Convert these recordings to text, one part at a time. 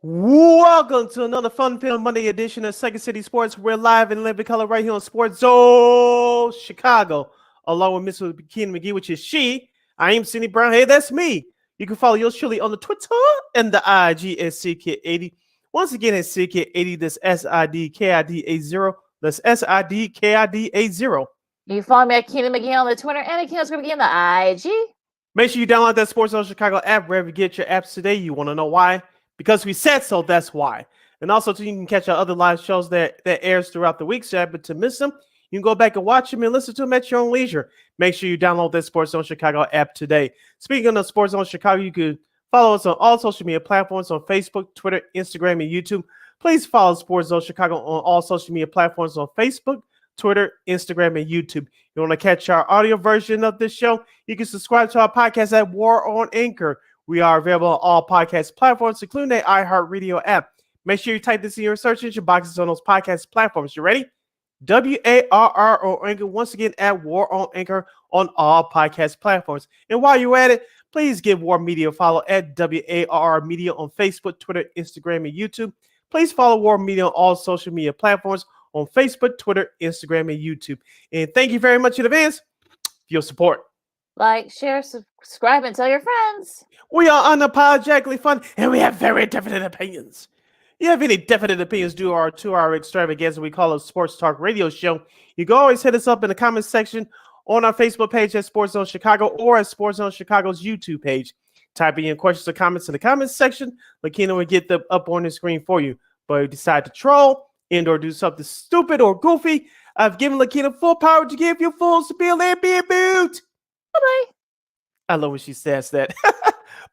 Welcome to another fun-filled Monday edition of Second City Sports. We're live in living color right here on Sports Zone Chicago, along with Miss Lakeena McGee, which is she. I am Cindy Brown. Hey, that's me. You can follow yours truly on the Twitter and the IG at SidKid80. Once again, at SidKid80, that's SIDKID80. That's SIDKID80. You follow me at Keenan McGee on the Twitter and at Keenan McGee on the IG. Make sure you download that Sports Zone Chicago app wherever you get your apps today. You want to know why? Because we said so, that's why. And also, too, you can catch our other live shows that airs throughout the week. So, but to miss them, you can go back and watch them and listen to them at your own leisure. Make sure you download that Sports Zone Chicago app today. Speaking of Sports Zone Chicago, you can follow us on all social media platforms on Facebook, Twitter, Instagram, and YouTube. Please follow Sports Zone Chicago on all social media platforms on Facebook, Twitter, Instagram, and YouTube. You want to catch our audio version of this show? You can subscribe to our podcast at War on Anchor. We are available on all podcast platforms, including the iHeartRadio app. Make sure you type this in your search engine boxes on those podcast platforms. You ready? WARR on Anchor. Once again, at War on Anchor on all podcast platforms. And while you're at it, please give War Media a follow at WARR Media on Facebook, Twitter, Instagram, and YouTube. Please follow War Media on all social media platforms on Facebook, Twitter, Instagram, and YouTube. And thank you very much in advance for your support. Like, share, subscribe, and tell your friends. We are unapologetically fun, and we have very definite opinions. You have any definite opinions due to our extravaganza we call a Sports Talk Radio Show, you can always hit us up in the comments section on our Facebook page at Sports Zone Chicago or at Sports Zone Chicago's YouTube page. Type in your questions or comments in the comments section. Lakeena will get them up on the screen for you. But if you decide to troll and or do something stupid or goofy, I've given Lakeena full power to give you full spiel and be a boot. Bye-bye. I love when she says that.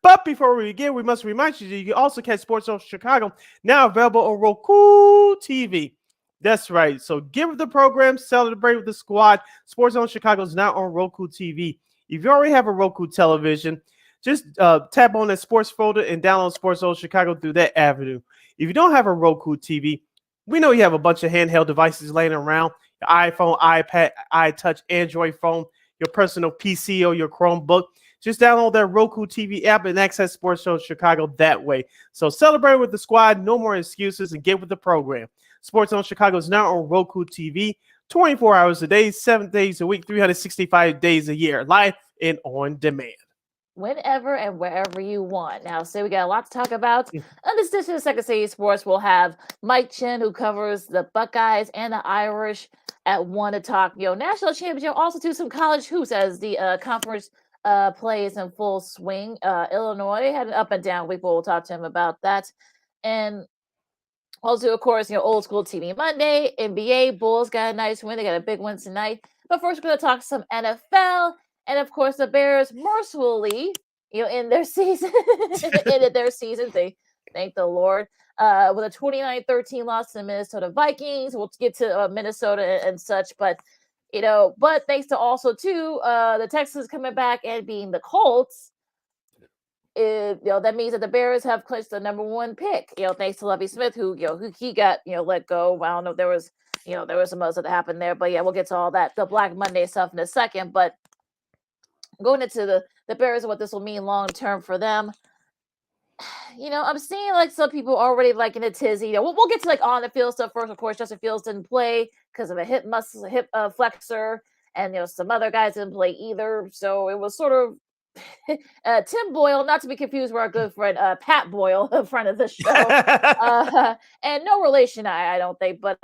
But before we begin, we must remind you that you can also catch Sports Zone Chicago, now available on Roku TV. That's right. So give the program, celebrate with the squad. Sports Zone Chicago is now on Roku TV. If you already have a Roku television, just tap on that sports folder and download Sports Zone Chicago through that avenue. If you don't have a Roku TV, we know you have a bunch of handheld devices laying around, your iPhone, iPad, iTouch, Android phone, your personal PC or your Chromebook. Just download that Roku TV app and access Sports Zone Chicago that way. So celebrate with the squad, no more excuses, and get with the program. Sports Zone Chicago is now on Roku TV, 24 hours a day, 7 days a week, 365 days a year, live and on demand. Whenever and wherever you want. Now, we got a lot to talk about. In this edition of Second City Sports, we'll have Mike Chen, who covers the Buckeyes and the Irish, at 1 to talk national championship. Also do some college hoops as the conference plays in full swing. Illinois had an up and down week, but we'll talk to him about that. And also, of course, old school TV Monday. NBA Bulls got a nice win. They got a big win tonight. But first, we're going to talk some NFL. And of course, the Bears mercifully, in their season, ended their season. They thank the Lord. With a 29-13 loss to the Minnesota Vikings. We'll get to Minnesota and such, but thanks to also too the Texans coming back and being the Colts. That means that the Bears have clinched the number 1 pick. Thanks to Lovie Smith, who he got let go. I don't know if there was some other stuff that happened there, but yeah, we'll get to all that, the Black Monday stuff in a second. But going into the Bears and what this will mean long term for them. I'm seeing some people already in a tizzy. We'll get to on the field stuff first. Of course, Justin Fields didn't play because of a hip flexor, and some other guys didn't play either. So it was sort of Tim Boyle, not to be confused with our good friend Pat Boyle, a friend of the show, and no relation, I don't think. But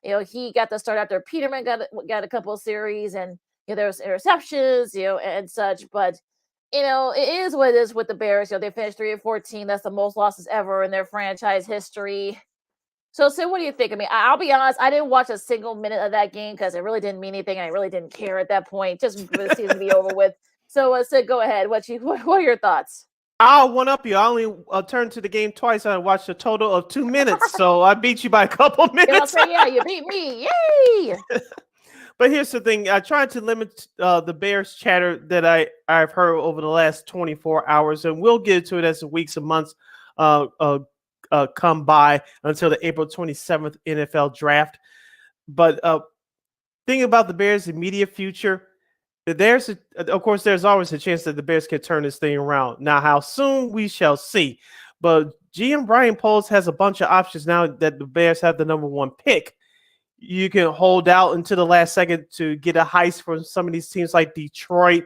he got the start after Peterman got a couple of series, and there was interceptions, and such, but. It is what it is with the Bears. They finished 3-14. That's the most losses ever in their franchise history. So, Sid, what do you think? I mean, I'll be honest. I didn't watch a single minute of that game because it really didn't mean anything. I really didn't care at that point. Just for the season to be over with. So, Sid, go ahead. What are your thoughts? I'll one up you. I only turned to the game twice. I watched a total of 2 minutes. So I beat you by a couple minutes. Yeah, you beat me. Yay! But here's the thing. I tried to limit the Bears chatter that I've heard over the last 24 hours, and we'll get to it as the weeks and months come by until the April 27th NFL draft. But thing about the Bears' immediate future, of course, there's always a chance that the Bears can turn this thing around. Now, how soon, we shall see. But GM Brian Poles has a bunch of options now that the Bears have the number 1 pick. You can hold out until the last second to get a heist from some of these teams like Detroit,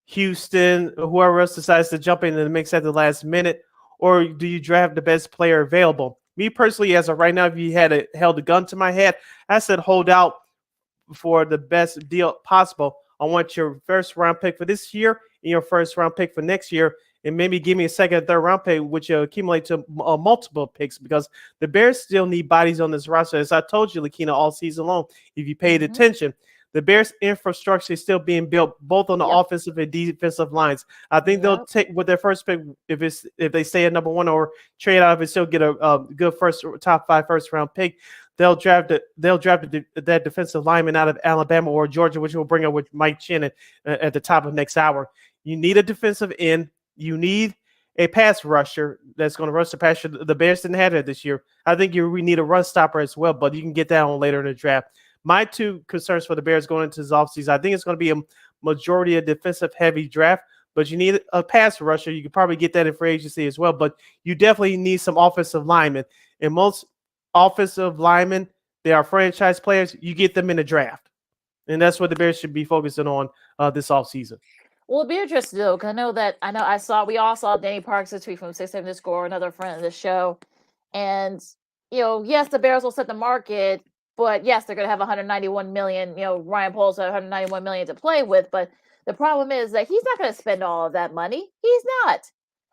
Houston, or whoever else decides to jump into the mix at the last minute, or do you draft the best player available? Me personally, as of right now, if you had held a gun to my head, I said hold out for the best deal possible. I want your first round pick for this year and your first round pick for next year, and maybe give me a second and third round pick, which will accumulate to multiple picks, because the Bears still need bodies on this roster. As I told you, Lakeena, all season long, if you paid attention, the Bears' infrastructure is still being built both on the offensive and defensive lines. I think they'll take with their first pick, if they stay at number 1 or trade out of it, still get a good top 5 first round pick. They'll draft that defensive lineman out of Alabama or Georgia, which will bring up with Mike Chen at the top of next hour. You need a defensive end. You need a pass rusher that's going to rush the passer. The Bears didn't have that this year. I think we need a run stopper as well, but you can get that on later in the draft. My 2 concerns for the Bears going into this offseason, I think it's going to be a majority of defensive-heavy draft, but you need a pass rusher. You can probably get that in free agency as well, but you definitely need some offensive linemen. And most offensive linemen, they are franchise players. You get them in the draft. And that's what the Bears should be focusing on this offseason. Well, it'll be interesting though, because we all saw Danny Parks' tweet from 6-7 to Score, another friend of the show. And, yes, the Bears will set the market, but yes, they're going to have 191 million, Ryan Poles had 191 million to play with. But the problem is that he's not going to spend all of that money. He's not.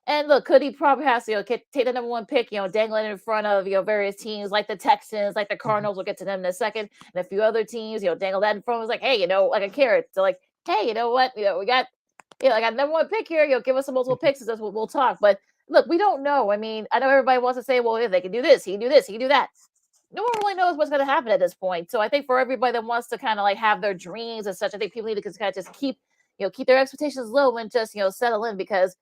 And look, could he probably has to take the number 1 pick, dangling in front of, various teams like the Texans, like the Cardinals, we'll get to them in a second, and a few other teams, dangle that in front of us like, hey, like a carrot. So like, hey, you know what? We got, I got number 1 pick here, give us some multiple picks, and that's what we'll talk. But look, we don't know. I mean, I know everybody wants to say, well, if they can do this, he can do this, he can do that. No one really knows what's going to happen at this point. So I think for everybody that wants to kind of like have their dreams and such, I think people need to kind of just keep their expectations low and just, settle in, because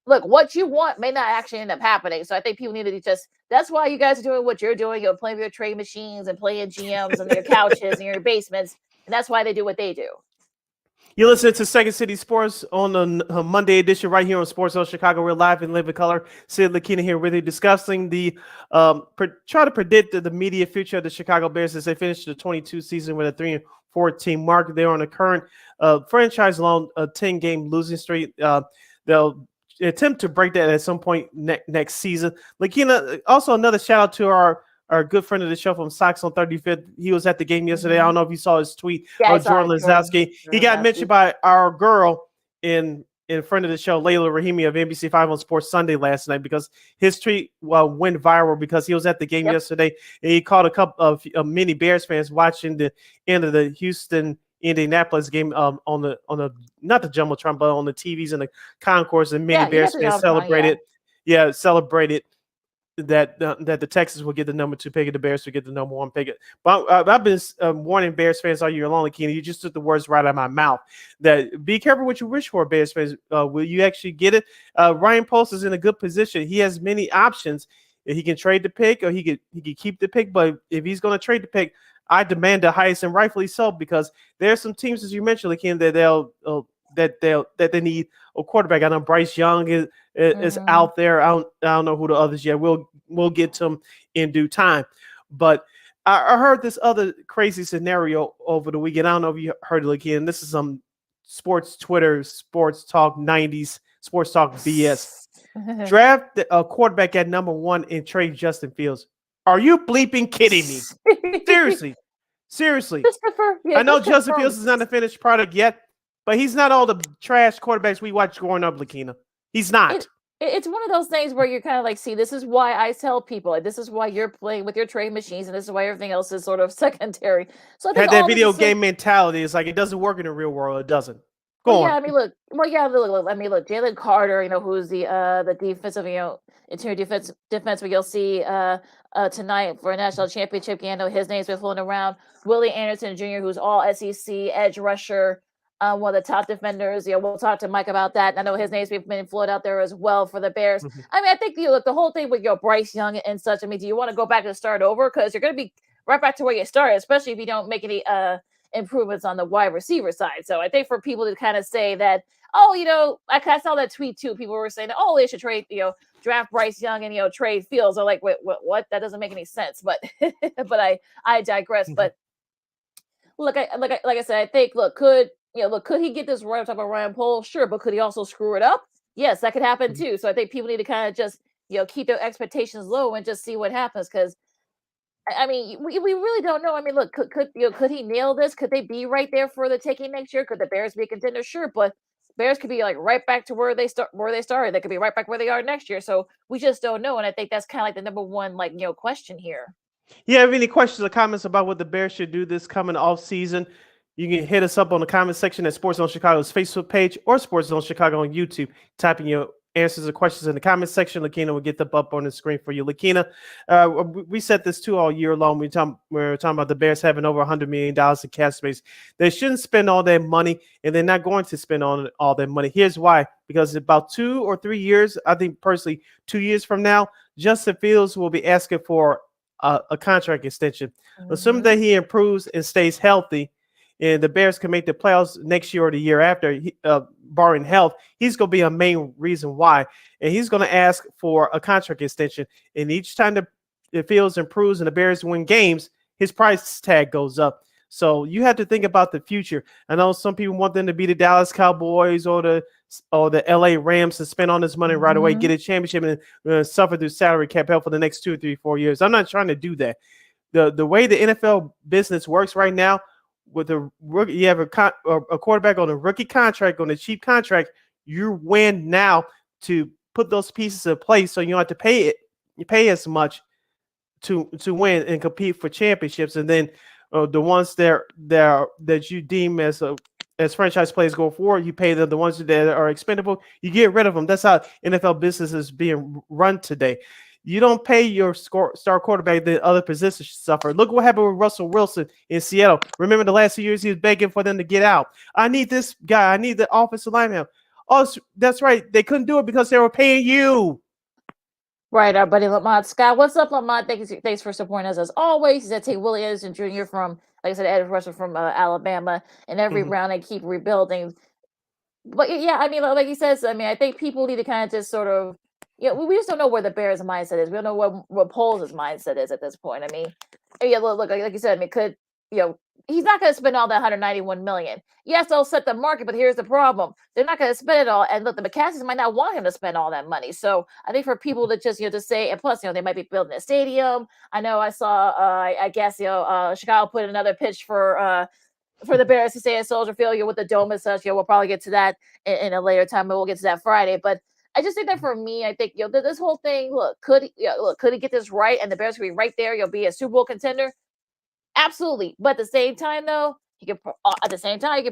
look, what you want may not actually end up happening. So I think people need to that's why you guys are doing what you're doing. You're playing with your trade machines and playing GMs and your couches and your basements. And that's why they do what they do. You're listening to Second City Sports on the Monday edition right here on Sports Zone Chicago. We're live and live in color. Sid, Lakeena here with you, discussing the try to predict the immediate future of the Chicago Bears as they finish the 22 season with a 3-14 mark. They're on a current franchise-long 10-game losing streak. They'll attempt to break that at some point next season. Lakeena, also another shout out to our good friend of the show from Sox on 35th. He was at the game yesterday. I don't know if you saw his tweet. Jordan Lazowski. He got mentioned by our girl in front of the show, Layla Rahimi of NBC5 on Sports Sunday last night, because his tweet went viral because he was at the game yesterday, and he caught a couple of many Bears fans watching the end of the Houston Indianapolis game on the not the jumbotron, but on the TVs in the concourse, and many Bears fans celebrated that the Texans will get the number 2 pick and the Bears will get the number 1 pick. But I've been warning Bears fans all year long, Lakeena. You just took the words right out of my mouth. That be careful what you wish for, Bears fans. Will you actually get it? Ryan Poles is in a good position. He has many options. He can trade the pick, or he could keep the pick. But if he's going to trade the pick, I demand the highest, and rightfully so, because there are some teams, as you mentioned, Lakeena, that they need a quarterback. I know Bryce Young is out there. I don't know who the others yet. We'll get to them in due time. But I heard this other crazy scenario over the weekend. I don't know if you heard it, Lakeena. This is some sports Twitter, sports talk 90s, sports talk BS. Draft a quarterback at number 1 and trade Justin Fields. Are you bleeping kidding me? Seriously. I know Justin Fields is not a finished product yet, but he's not all the trash quarterbacks we watched growing up, Lakeena. He's not. It's one of those things where you're kind of like, see, this is why I tell people, like, this is why you're playing with your trade machines, and this is why everything else is sort of secondary. So I think that video game mentality is like, it doesn't work in the real world. It doesn't. Go on. Yeah, I mean, look. Jalen Carter, who's the defensive, interior defense, but you'll see tonight for a national championship game. I know his name's been floating around. Willie Anderson Jr., who's all SEC edge rusher, one of the top defenders. We'll talk to Mike about that. I know his name's been floated out there as well for the Bears. I mean, I think the whole thing with Bryce Young and such. I mean, do you want to go back and start over? Because you're going to be right back to where you started, especially if you don't make any improvements on the wide receiver side. So I think for people to kind of say that, I saw that tweet too. People were saying, they should trade draft Bryce Young and trade Fields. Are like, wait, what? That doesn't make any sense. But but I digress. But like I said, I think could he get this right on top of Ryan Poles? Sure, but could he also screw it up? Yes, that could happen too. So I think people need to kind of just keep their expectations low and just see what happens because. I mean, we really don't know. I mean, look, could he nail this? Could they be right there for the taking next year? Could the Bears be a contender? Sure, but Bears could be like right back to where they started. They could be right back where they are next year. So we just don't know. And I think that's kind of like the number one question here. You have any questions or comments about what the Bears should do this coming off season? You can hit us up on the comment section at Sports Zone Chicago's Facebook page or Sports Zone Chicago on YouTube. Type in your answers or questions in the comment section. Lakeena will get them up on the screen for you. Lakeena, we said this too all year long. We're talking about the Bears having over $100 million in cap space. They shouldn't spend all that money, and they're not going to spend all that money. Here's why. Because about 2 or 3 years, I think personally 2 years from now, Justin Fields will be asking for a contract extension. Assuming that he improves and stays healthy, and the Bears can make the playoffs next year or the year after, barring health, he's going to be a main reason why. And he's going to ask for a contract extension. And each time the Fields improves and the Bears win games, his price tag goes up. So you have to think about the future. I know some people want them to be the Dallas Cowboys or the LA Rams to spend all this money right away, get a championship, and suffer through salary cap hell for the next 2, 3, 4 years. I'm not trying to do that. The way the NFL business works right now, with a rookie, you have a quarterback on a rookie contract, on a cheap contract, you win now to put those pieces in place so you don't have to pay as much to win and compete for championships. And then the ones that you deem as franchise players go forward, you pay them. The ones that are expendable, you get rid of them. That's how NFL business is being run today. You don't pay your star quarterback, the other positions suffer. Look what happened with Russell Wilson in Seattle. Remember the last 2 years he was begging for them to get out. I need this guy. I need the offensive lineman. Oh, that's right. They couldn't do it because they were paying you. Right, our buddy Lamont Scott. What's up, Lamont? Thanks for supporting us as always. He's at Tate Willie Anderson Jr. from, like I said, Ed Russell from Alabama. And every round they keep rebuilding. But yeah, I mean, like he says, I mean, I think people need to kind of just sort of, we just don't know where the Bears' mindset is. We don't know what Poles' mindset is at this point. I mean, look, like you said, I mean, he's not going to spend all that $191 million. Yes, they'll set the market, but here's the problem: they're not going to spend it all. And look, the McCaskies might not want him to spend all that money. So I think for people to just to say, and plus they might be building a stadium. I know I saw, I guess Chicago put another pitch for the Bears to stay at Soldier Field with the dome and such. We'll probably get to that in a later time, but we'll get to that Friday. But I just think that for me, I think this whole thing. Could he get this right, and the Bears could be right there? You'll be a Super Bowl contender, absolutely. But at the same time, though, you could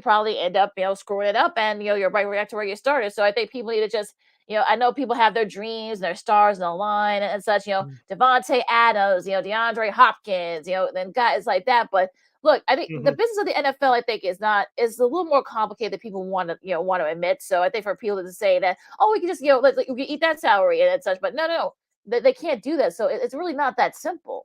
probably end up screwing it up, and you're right back to where you started. So I think people need to just I know people have their dreams and their stars in the line and such. Devontae Adams, DeAndre Hopkins, then guys like that, but. Look, I think the business of the NFL, I think, is a little more complicated than people want to admit. So I think for people to say that, we can just we can eat that salary and such, but no, they can't do that. So it's really not that simple.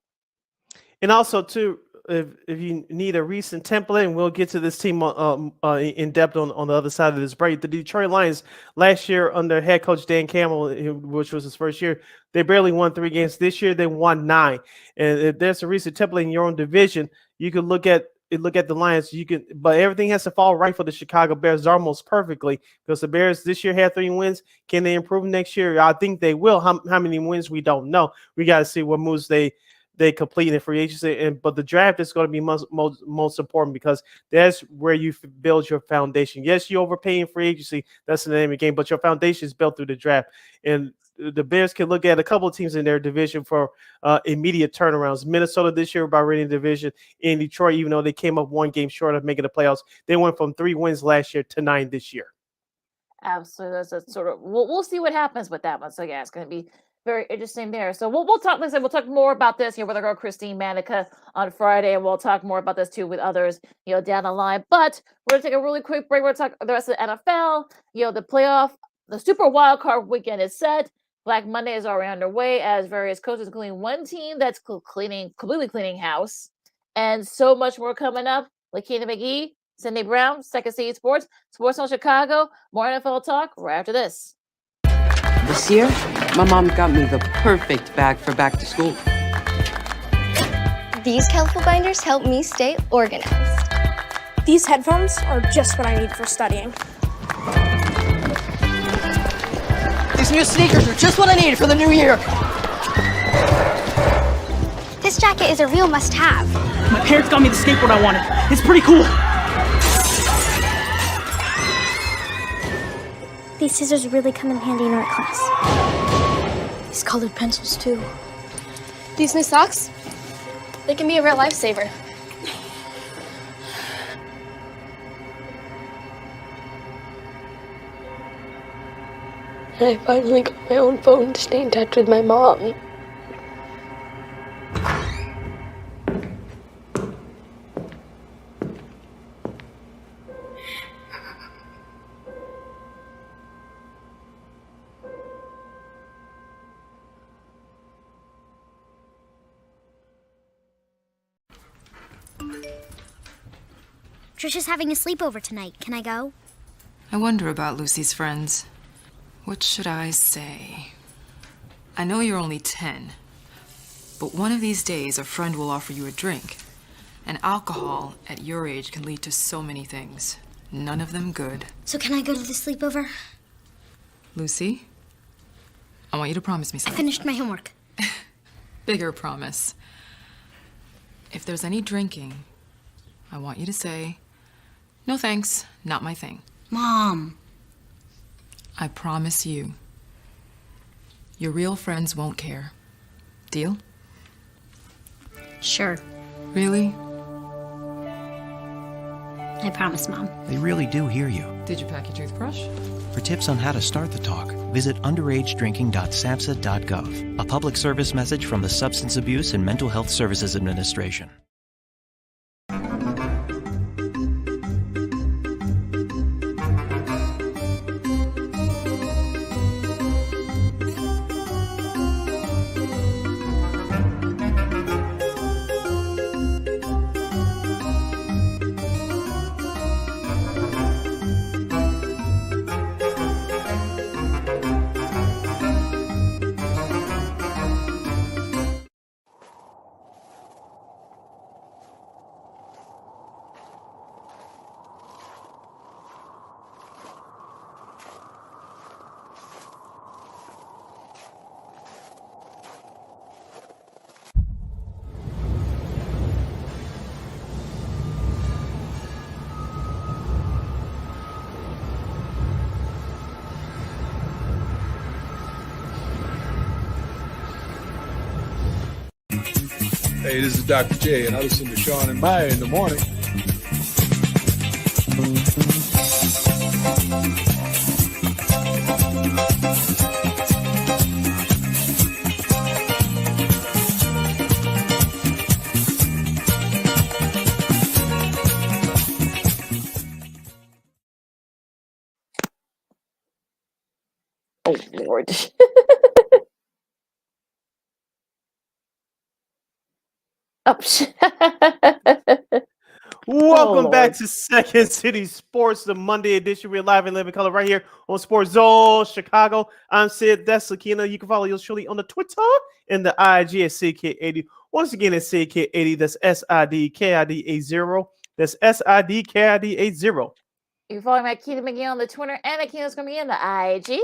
And also, too, if you need a recent template, and we'll get to this team in depth on the other side of this break. The Detroit Lions last year under head coach Dan Campbell, which was his first year, they barely won 3 games. This year they won 9. And if there's a recent template in your own division, you can look at the Lions. But everything has to fall right for the Chicago Bears almost perfectly, because the Bears this year had 3 wins. Can they improve next year? I think they will. How many wins, we don't know. We got to see what moves they complete in free agency, but the draft is going to be most important, because that's where you build your foundation. Yes, you overpay in free agency. That's the name of the game, but your foundation is built through the draft. And the Bears can look at a couple of teams in their division for immediate turnarounds. Minnesota this year by winning the division. In Detroit, even though they came up 1 game short of making the playoffs, they went from 3 wins last year to 9 this year. Absolutely. That's sort of, we'll see what happens with that one. So yeah, it's going to be very interesting there. So we'll talk. Listen, we'll talk more about this with our girl Christine Manica on Friday, and we'll talk more about this too with others, down the line. But we're gonna take a really quick break. We're gonna talk the rest of the NFL. The playoff, the Super Wild Card weekend is set. Black Monday is already underway as various coaches, including one team that's completely cleaning house, and so much more coming up. Lakeena McGee, Cindy Brown, Second City Sports on Chicago. More NFL talk right after this. The This year, my mom got me the perfect bag for back to school. These colorful binders help me stay organized. These headphones are just what I need for studying. These new sneakers are just what I need for the new year. This jacket is a real must-have. My parents got me the skateboard I wanted. It's pretty cool. These scissors really come in handy in art class. These colored pencils, too. These new socks, they can be a real lifesaver. I finally got my own phone to stay in touch with my mom. Trisha's having a sleepover tonight. Can I go? I wonder about Lucy's friends. What should I say? I know you're only 10, but one of these days a friend will offer you a drink. And alcohol at your age can lead to so many things. None of them good. So can I go to the sleepover? Lucy, I want you to promise me I something. finished my homework. Bigger promise. If there's any drinking, I want you to say, "No thanks, not my thing." Mom. I promise you. Your real friends won't care. Deal? Sure. Really? I promise, Mom. They really do hear you. Did you pack your toothbrush? For tips on how to start the talk, visit underagedrinking.samhsa.gov. A public service message from the Substance Abuse and Mental Health Services Administration. Hey, this is Dr. J, and I listen to Sean and Maya in the morning. Oh, Lord. Oh, Welcome Lord. back to Second City Sports, the Monday edition. We're live and live in color right here on Sports Zone Chicago. I'm Sid. That's Lakeena. You can follow yours truly on the Twitter and the IG at SidKid80. Once again, it's SidKid80. That's SIDKID80. That's SIDKID80. You can follow me at Keita McGee on the Twitter and Akina's going to be in the IG.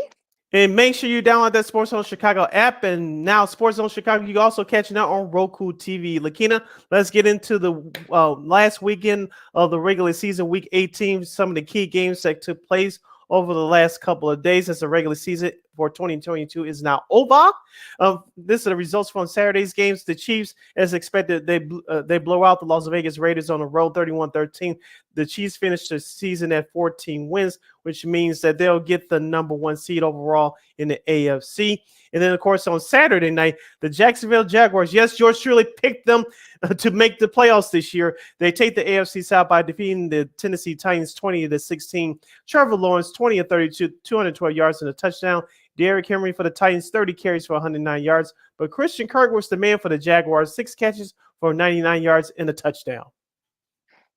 And make sure you download that Sports Zone Chicago app. And now Sports Zone Chicago, you can also catch it out on Roku TV. Lakeena, let's get into the last weekend of the regular season, week 18, some of the key games that took place over the last couple of days as the regular season for 2022 is now over. This are the results from Saturday's games. The Chiefs, as expected, they blow out the Las Vegas Raiders on the road 31-13. The Chiefs finished the season at 14 wins, which means that they'll get the number one seed overall in the AFC. And then, of course, on Saturday night, the Jacksonville Jaguars, yes, George Shirley picked them to make the playoffs this year. They take the AFC South by defeating the Tennessee Titans 20-16. Trevor Lawrence, 20-32, 212 yards and a touchdown. Derrick Henry for the Titans, 30 carries for 109 yards. But Christian Kirk was the man for the Jaguars, 6 catches for 99 yards and a touchdown.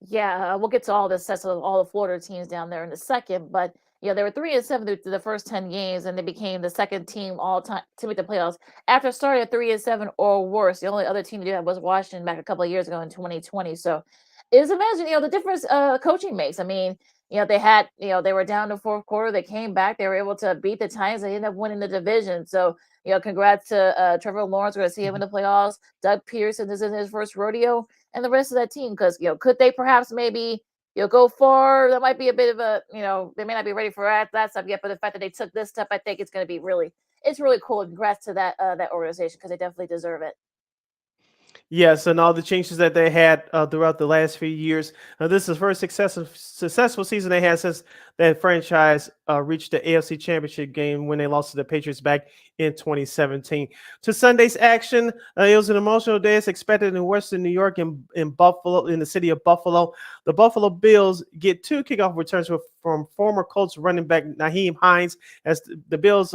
Yeah, we'll get to all this sets of all the Florida teams down there in a second. But They were 3-7 through the first 10 games, and they became the second team all time to make the playoffs after starting at 3-7 or worse. The only other team to do that was Washington back a couple of years ago in 2020. So, is imagine the difference coaching makes. I mean, they had they were down the fourth quarter, they came back, they were able to beat the Titans, they ended up winning the division. So, congrats to Trevor Lawrence. We're gonna see him in the playoffs. Doug Pearson is in his first rodeo, and the rest of that team, because could they perhaps maybe go far? That might be a bit of a, they may not be ready for that stuff yet, but the fact that they took this step, I think it's going to be it's really cool. Congrats to that organization, because they definitely deserve it. Yes, and all the changes that they had throughout the last few years. This is the first successful season they had since that franchise reached the AFC Championship game when they lost to the Patriots back in 2017. To Sunday's action, it was an emotional day as expected in Western New York in Buffalo, in the city of Buffalo. The Buffalo Bills get 2 kickoff returns from former Colts running back Nyheim Hines as the Bills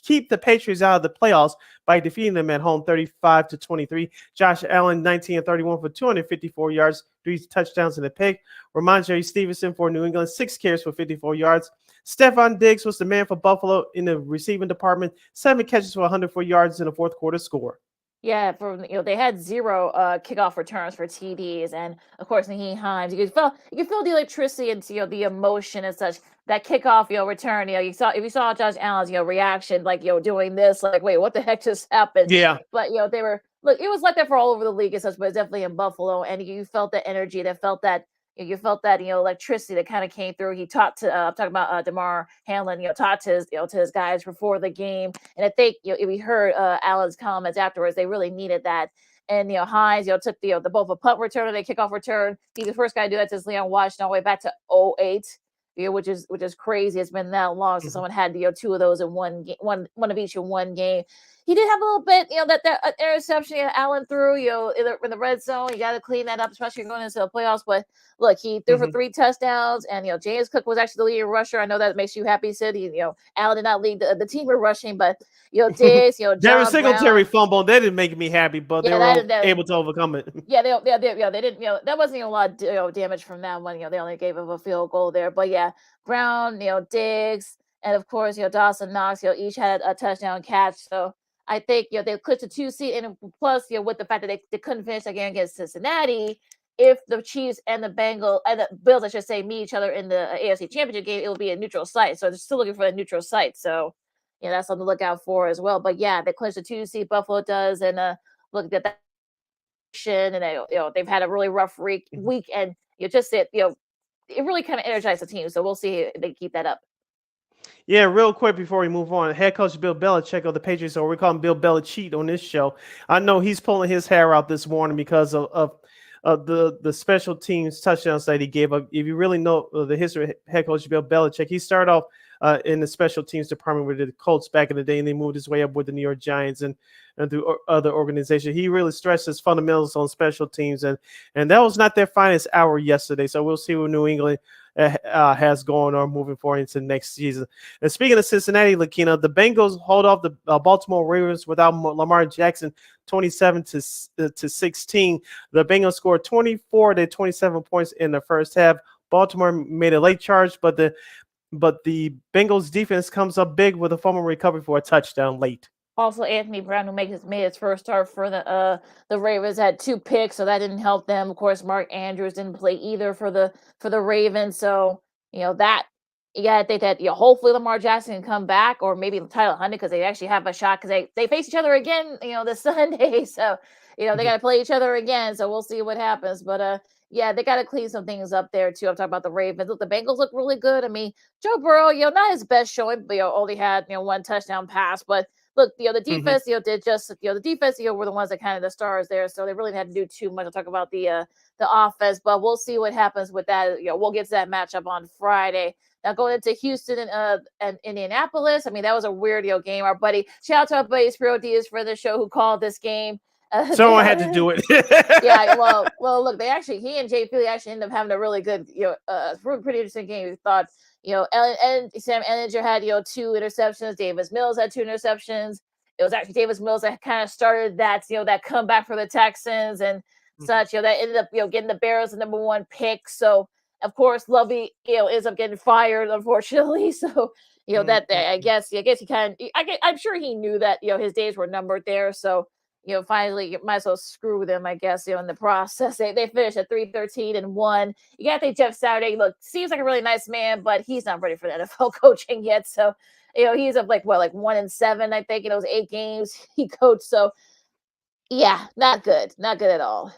keep the Patriots out of the playoffs by defeating them at home 35-23. Josh Allen, 19-31 for 254 yards, 3 touchdowns and a pick. Ramondre Stevenson for New England, 6 carries for 54 yards. Stephon Diggs was the man for Buffalo in the receiving department, 7 catches for 104 yards in the fourth quarter score. Yeah, they had 0 kickoff returns for TDs, and of course Nyheim Hines. You could feel the electricity and the emotion and such. That kickoff return. If you saw Josh Allen's reaction, like doing this, like, wait, what the heck just happened? Yeah. But they were, look, it was like that for all over the league and such, but it's definitely in Buffalo, and you felt the energy, you felt that electricity that kind of came through. He talked to I'm talking about DeMar Hamlin, talked to his guys before the game, and I think if we heard Allen's comments afterwards, they really needed that. And Hines took the both a punt return and a kickoff return. He's the first guy to do that since Leon Washington all the way back to 2008. Which is crazy. It's been that long since someone had 2 of those in one game, one of each in one game. He did have a little bit, that interception Allen threw, in the red zone. You got to clean that up, especially going into the playoffs. But look, he threw for 3 touchdowns, and James Cook was actually the leading rusher. I know that makes you happy, Sid. Allen did not lead the team in rushing, but Diggs, John Darren Singletary Brown, fumble, that didn't make me happy, but they were able to overcome it. Yeah, they didn't. That wasn't a lot of damage from that one. They only gave up a field goal there, but yeah, Brown, Diggs, and of course, Dawson Knox, each had a touchdown catch. So I think they clinched the 2 seed, and plus with the fact that they couldn't finish that game against Cincinnati. If the Chiefs and the Bills, I should say, meet each other in the AFC Championship game, it will be a neutral site. So they're still looking for a neutral site. So that's something to look out for as well. But yeah, they clinched the 2 seed. Buffalo does, and look at that. And they've had a really rough week, and it really kind of energized the team. So we'll see if they keep that up. Yeah, real quick before we move on, head coach Bill Belichick of the Patriots, or we call him Bill Belichick on this show. I know he's pulling his hair out this morning because of the special teams touchdowns that he gave up. If you really know the history of head coach Bill Belichick, he started off in the special teams department with the Colts back in the day, and they moved his way up with the New York Giants and through other organizations. He really stressed his fundamentals on special teams, and that was not their finest hour yesterday. So we'll see what New England has going on moving forward into next season. And speaking of Cincinnati, Lakeena, the Bengals hold off the Baltimore Ravens without Lamar Jackson, 27-16. The Bengals scored 24 to 27 points in the first half. Baltimore made a late charge, but the Bengals defense comes up big with a fumble recovery for a touchdown late. Also, Anthony Brown, who made his first start for the Ravens, had 2 picks, so that didn't help them. Of course, Mark Andrews didn't play either for the Ravens, so that you gotta think that hopefully Lamar Jackson can come back, or maybe Tyler Huntley, because they actually have a shot, because they face each other again this Sunday, so they gotta play each other again. So we'll see what happens, but yeah, they got to clean some things up there too. I'm talking about the Ravens. Look, the Bengals look really good. I mean, Joe Burrow, not his best showing, but only had 1 touchdown pass. But look, the defense, did just the defense, were the ones that kind of the stars there, so they really didn't have to do too much. I'll talk about the offense, but we'll see what happens with that. We'll get to that matchup on Friday. Now going into Houston and Indianapolis, I mean, that was a weird game. Our buddy, shout out to our buddy Spiro Diaz for the show who called this game. Someone had to do it. Yeah, well, look, he and Jay Philly actually ended up having a really good, pretty interesting game. We thought, and Sam Ehlinger had, 2 interceptions. Davis Mills had 2 interceptions. It was actually Davis Mills that kind of started that, that comeback for the Texans and such. That ended up, getting the Bears the number 1 pick. So of course, Lovie, ends up getting fired, unfortunately. So, that I guess he I'm sure he knew that, his days were numbered there. So, finally, you might as well screw them, I guess, in the process. They finished at 3-13-1. You got to think Jeff Saturday, look, seems like a really nice man, but he's not ready for the NFL coaching yet. So, he's up like 1-7, I think, in those 8 games he coached. So, yeah, not good. Not good at all.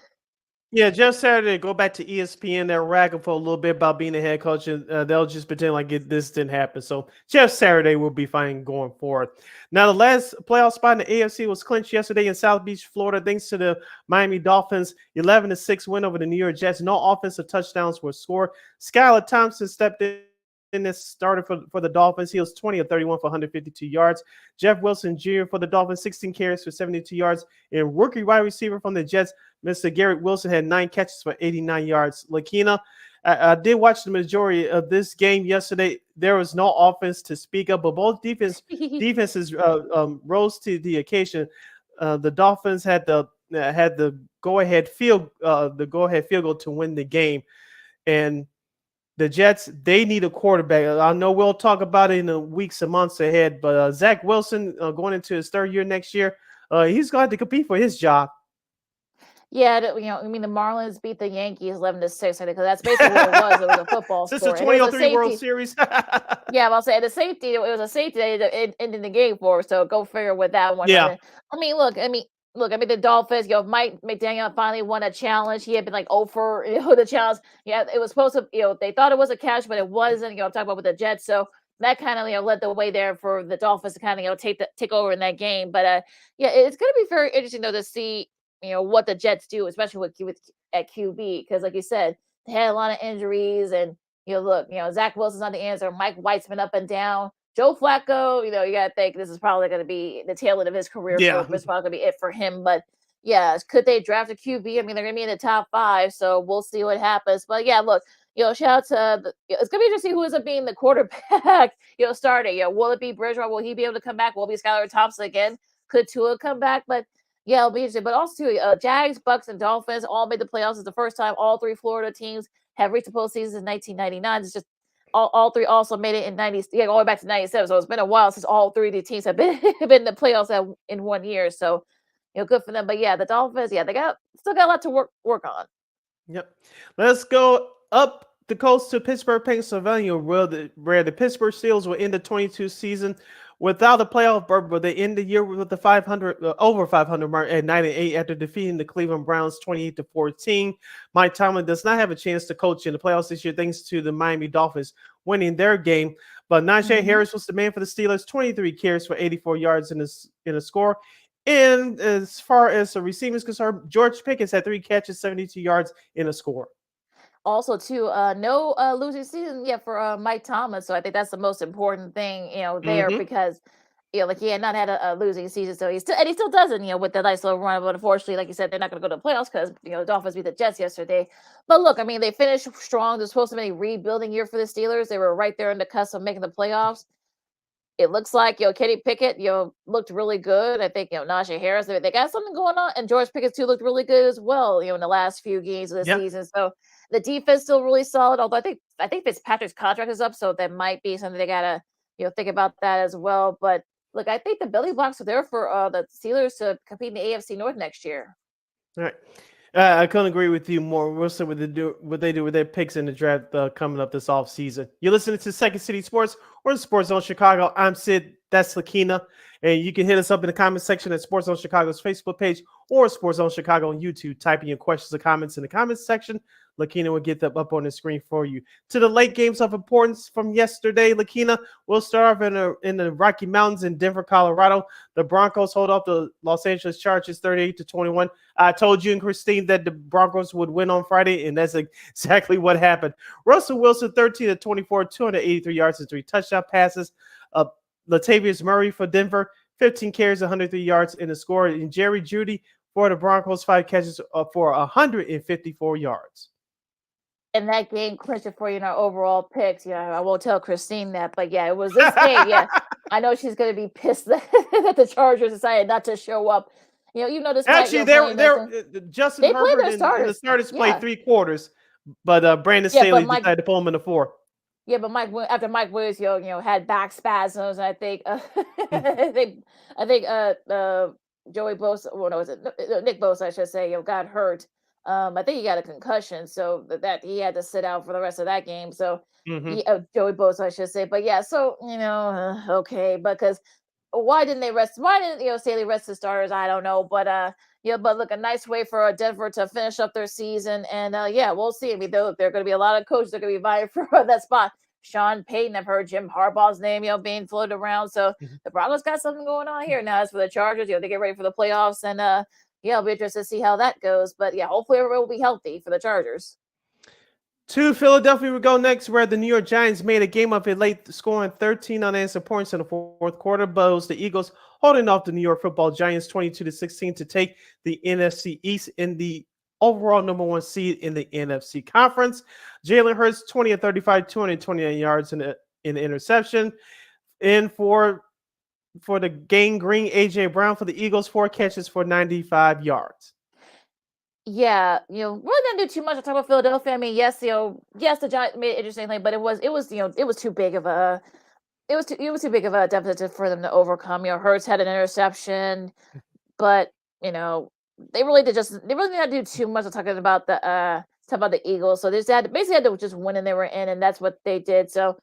Yeah, Jeff Saturday, go back to ESPN. They're ragging for a little bit about being a head coach, and they'll just pretend like this didn't happen. So Jeff Saturday will be fine going forward. Now, the last playoff spot in the AFC was clinched yesterday in South Beach, Florida, thanks to the Miami Dolphins' 11-6 win over the New York Jets. No offensive touchdowns were scored. Skylar Thompson stepped in this starter for the Dolphins. He was 20 of 31 for 152 yards. Jeff Wilson Jr. for the Dolphins, 16 carries for 72 yards. And rookie wide receiver from the Jets, Mr. Garrett Wilson, had 9 catches for 89 yards. Lakeena, I did watch the majority of this game yesterday. There was no offense to speak of, but both defenses rose to the occasion. The Dolphins had the go-ahead field goal to win the game, and the Jets, they need a quarterback. I know we'll talk about it in the weeks and months ahead, but Zach Wilson, going into his 3rd year next year, he's going to have to compete for his job. Yeah, the Marlins beat the Yankees 11-6, I think, because that's basically what it was. It was a football Since score. the 2003 World Series. Yeah, I'll say the safety. It was a safety that ended the game for. So go figure with that one. Yeah. Look, the Dolphins. Mike McDaniel finally won a challenge. He had been like 0 for the challenge. Yeah, it was supposed to. They thought it was a catch, but it wasn't. I'm talking about with the Jets. So that kind of led the way there for the Dolphins to kind of take over in that game. But yeah, it's going to be very interesting though to see what the Jets do, especially with at QB, because like you said, they had a lot of injuries, and Zach Wilson's not the answer. Mike White's been up and down. Joe Flacco, you got to think this is probably going to be the tail end of his career. Yeah. It's probably going to be it for him. But yeah, could they draft a QB? They're going to be in the top 5, so we'll see what happens. But yeah, look, shout out to it's going to be interesting who ends up being the quarterback, starting. Will it be Bridgewater? Will he be able to come back? Will it be Skylar Thompson again? Could Tua come back? But yeah, it'll be interesting. But also, Jags, Bucks, and Dolphins all made the playoffs. It's the first time all 3 Florida teams have reached the postseason in 1999. It's just all 3 also made it in 90. Yeah, all the way back to 97. So it's been a while since all 3 of the teams have been in the playoffs in 1 year. So, good for them. But yeah, the Dolphins, they still got a lot to work on. Yep. Let's go up the coast to Pittsburgh, Pennsylvania, where the Pittsburgh Steelers will end the 22 season without a playoff berth, but they end the year with the over 500 mark at 9-8 after defeating the Cleveland Browns 28-14. Mike Tomlin does not have a chance to coach in the playoffs this year thanks to the Miami Dolphins winning their game. But Najee Harris was the man for the Steelers, 23 carries for 84 yards in a score. And as far as the receiving is concerned, George Pickens had 3 catches, 72 yards in a score. Also, too, no losing season yet for Mike Tomlin. So I think that's the most important thing, there, because he had not had a losing season. So he still doesn't, with the nice little run. But unfortunately, like you said, they're not going to go to the playoffs because the Dolphins beat the Jets yesterday. But look, they finished strong. There's supposed to be a rebuilding year for the Steelers. They were right there in the cusp of making the playoffs. It looks like Kenny Pickett looked really good. I think Najee Harris, they got something going on, and George Pickett too looked really good as well. In the last few games of the season. So the defense still really solid. Although I think Fitzpatrick's contract is up, so that might be something they gotta think about that as well. But look, I think the building blocks are there for the Steelers to compete in the AFC North next year. All right. I couldn't agree with you more. We'll see what they do with their picks in the draft coming up this offseason. You're listening to Second City Sports or the Sports Zone Chicago. I'm Sid. That's Lakeena. And you can hit us up in the comment section at Sports Zone Chicago's Facebook page or Sports Zone Chicago on YouTube. Type in your questions or comments in the comments section. Lakeena will get them up on the screen for you. To the late games of importance from yesterday, Lakeena, we'll start off in the Rocky Mountains in Denver, Colorado. The Broncos hold off the Los Angeles Chargers 38-21. I told you and Christine that the Broncos would win on Friday, and that's exactly what happened. Russell Wilson, 13-24, 283 yards and 3 touchdown passes. Latavius Murray for Denver, 15 carries, 103 yards in the score. And Jerry Jeudy for the Broncos, 5 catches for 154 yards. In that game, Christian, for our overall picks, I won't tell Christine that, but yeah, it was this game. Yeah, I know she's going to be pissed that the Chargers decided not to show up. Even though this actually, Justin Herbert and the starters played 3 quarters, but Brandon Yeah, but Staley Mike decided to pull him in the 4. Yeah, but after Mike Williams, had back spasms, I think, I think Joey Bosa, well, no, was it Nick Bosa, I should say, got hurt. I think he got a concussion, so that he had to sit out for the rest of that game. So, Joey Bosa, I should say, but yeah, so okay, because why didn't they rest? Why didn't Staley rest the starters? I don't know, but but look, a nice way for Denver to finish up their season, and yeah, we'll see. I mean, there are going to be a lot of coaches that are going to be vying for that spot. Sean Payton, I've heard Jim Harbaugh's name, being floated around. So the Broncos got something going on here now. As for the Chargers, they get ready for the playoffs, and I'll be interested to see how that goes. But yeah, hopefully everybody will be healthy for the Chargers. To Philadelphia we go next, where the New York Giants made a game of it late, scoring 13 unanswered points in the fourth quarter. But it was the Eagles holding off the New York Football Giants 22-16 to take the NFC East in the overall number 1 seed in the NFC Conference. Jalen Hurts 20 of 35, 229 yards in the interception. And for the gang green, AJ Brown for the Eagles, 4 catches for 95 yards. Yeah, really didn't do too much to talk about Philadelphia. I mean, yes, the Giants made it interesting, but it was too big of a too big of a deficit for them to overcome. Hurts had an interception, but they really did not do too much of talking about the Eagles. So they just basically had to just win, and they were in, and that's what they did. So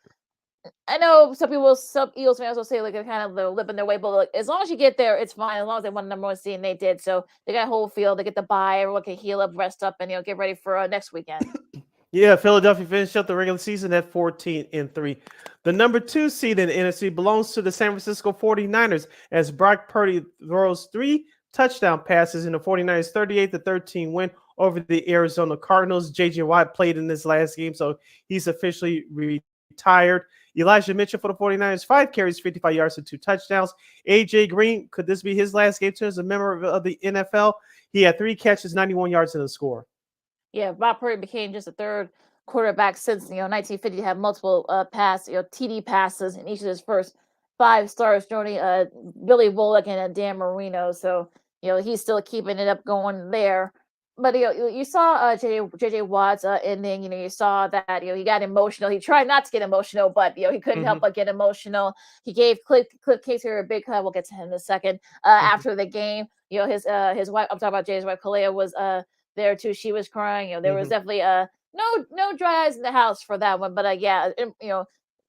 I know some Eagles fans will say like they're kind of lipping their way, but like, as long as you get there, it's fine. As long as they won the number 1 seed, and they did. So they got a whole field. They get the bye. Everyone can heal up, rest up, and get ready for next weekend. Yeah, Philadelphia finished up the regular season at 14-3. The number 2 seed in the NFC belongs to the San Francisco 49ers as Brock Purdy throws 3 touchdown passes in the 49ers 38-13 win over the Arizona Cardinals. J.J. Watt played in this last game, so he's officially retired. Elijah Mitchell for the 49ers, 5 carries, 55 yards, and 2 touchdowns. A.J. Green, could this be his last game as a member of the NFL? He had 3 catches, 91 yards, and a score. Yeah, Bob Purdy became just the third quarterback since 1950 to have multiple TD passes in each of his first 5 starts, joining Billy Bullock and Dan Marino. So he's still keeping it up going there. But you saw J.J. Watt's ending. You saw that he got emotional. He tried not to get emotional, but he couldn't help but get emotional. He gave Cliff Kingsbury a big hug. We'll get to him in a second. After the game, his wife. I'm talking about Jay's wife, Kalea, was there too. She was crying. There was definitely no dry eyes in the house for that one. But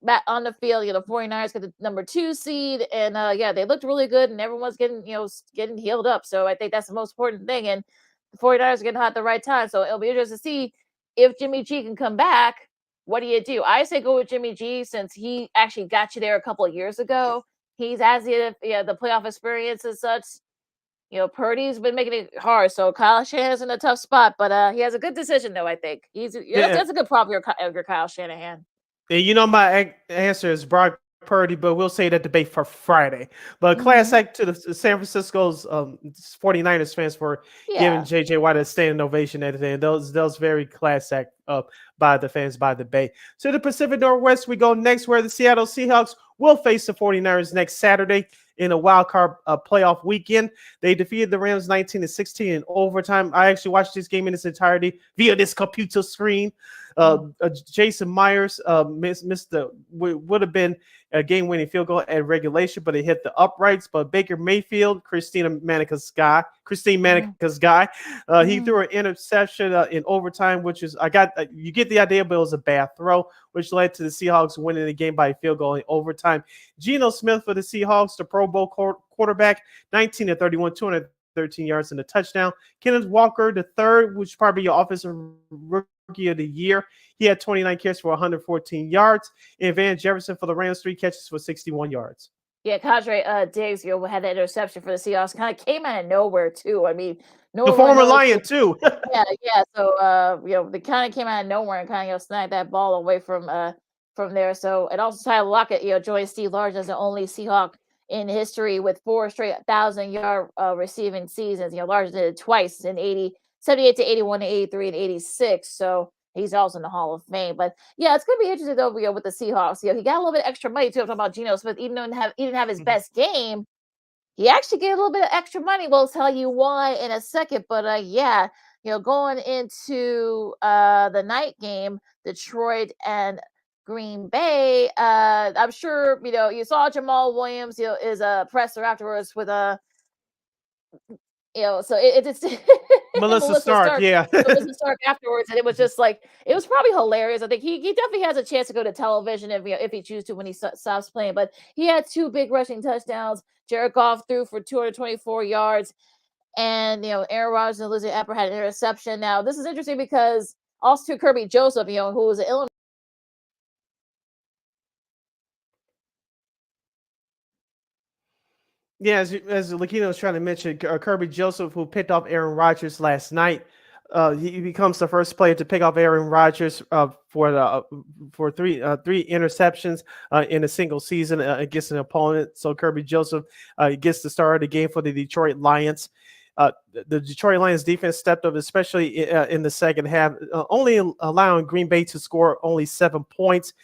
back on the field, the 49ers got the number 2 seed, and they looked really good, and everyone's getting healed up. So I think that's the most important thing. And the 49ers are getting hot at the right time. So it'll be interesting to see if Jimmy G can come back. What do? I say go with Jimmy G, since he actually got you there a couple of years ago. He's has the playoff experience and such. Purdy's been making it hard. So Kyle Shanahan's in a tough spot, but he has a good decision, though, I think. That's a good prop of your Kyle Shanahan. And my answer is Brock Purdy, but we'll say that debate for Friday. But class act to the San Francisco's 49ers fans for giving J.J. Watt a standing ovation at the end. Those very class act by the fans by the Bay. To the Pacific Northwest we go next, where the Seattle Seahawks will face the 49ers next Saturday in a wild card playoff weekend. They defeated the Rams 19-16 in overtime. I actually watched this game in its entirety via this computer screen. Jason Myers missed would have been a game-winning field goal at regulation, but it hit the uprights. But Baker Mayfield, Christine Manica's guy, he threw an interception in overtime, which is you get the idea, but it was a bad throw, which led to the Seahawks winning the game by a field goal in overtime. Geno Smith for the Seahawks, the Pro Bowl quarterback, 19 of 31, 213 yards and a touchdown. Kenneth Walker, the third, which is probably your offensive rookie of the year. He had 29 catches for 114 yards. And Van Jefferson for the Rams, 3 catches for 61 yards. Yeah, Kadre Diggs, had that interception for the Seahawks. Kind of came out of nowhere too. I mean, the former Lion too. yeah. So they kind of came out of nowhere and kind of snagged that ball away from there. So and also Tyler Lockett, joined Steve Largent as the only Seahawk in history with 4 straight 1,000-yard receiving seasons. Largent did it twice in 78 to 81 to 83 and 86. So he's also in the Hall of Fame. But yeah, it's gonna be interesting though, with the Seahawks. He got a little bit extra money too. I'm talking about Geno Smith, even though he didn't have his best game. He actually get a little bit of extra money. We'll tell you why in a second. But going into the night game, Detroit and Green Bay, I'm sure, you saw Jamal Williams, is a presser afterwards with so it's Melissa Stark, yeah. Melissa Stark afterwards, and it was just like it was probably hilarious. I think he definitely has a chance to go to television if he chooses to when he stops playing. But he had 2 big rushing touchdowns. Jared Goff threw for 224 yards, and Aaron Rodgers and Lizzie Epper had an interception. Now this is interesting because also Kirby Joseph, who was an Illinois. Yeah, as Lakeena was trying to mention, Kirby Joseph, who picked off Aaron Rodgers last night, he becomes the first player to pick off Aaron Rodgers for three interceptions in a single season against an opponent. So Kirby Joseph gets the start of the game for the Detroit Lions. The Detroit Lions defense stepped up, especially in the second half, only allowing Green Bay to score only 7 points.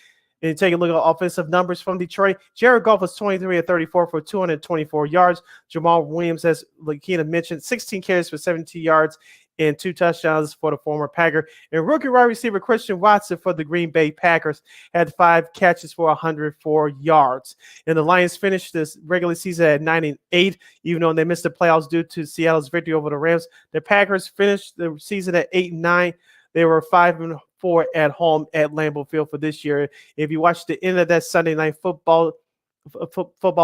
And take a look at offensive numbers from Detroit. Jared Goff was 23 of 34 for 224 yards. Jamal Williams, as Lakeena mentioned, 16 carries for 72 yards and 2 touchdowns for the former Packer. And rookie wide receiver Christian Watson for the Green Bay Packers had 5 catches for 104 yards. And the Lions finished this regular season at 9-8, even though they missed the playoffs due to Seattle's victory over the Rams. The Packers finished the season at 8-9. They were 5-4 at home at Lambeau Field for this year. If you watched the end of that Sunday night football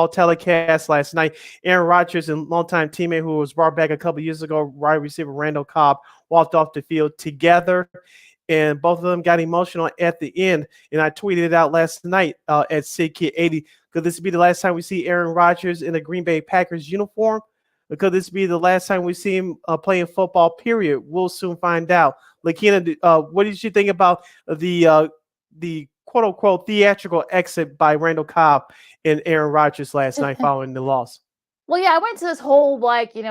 telecast last night, Aaron Rodgers and longtime teammate who was brought back a couple years ago, wide receiver Randall Cobb, walked off the field together, and both of them got emotional at the end. And I tweeted it out last night at SidKid80. Could this be the last time we see Aaron Rodgers in a Green Bay Packers uniform? Could this be the last time we see him playing football, period? We'll soon find out. Lakeena, what did you think about the quote-unquote theatrical exit by Randall Cobb and Aaron Rodgers last night following the loss? Well, yeah, I went to this whole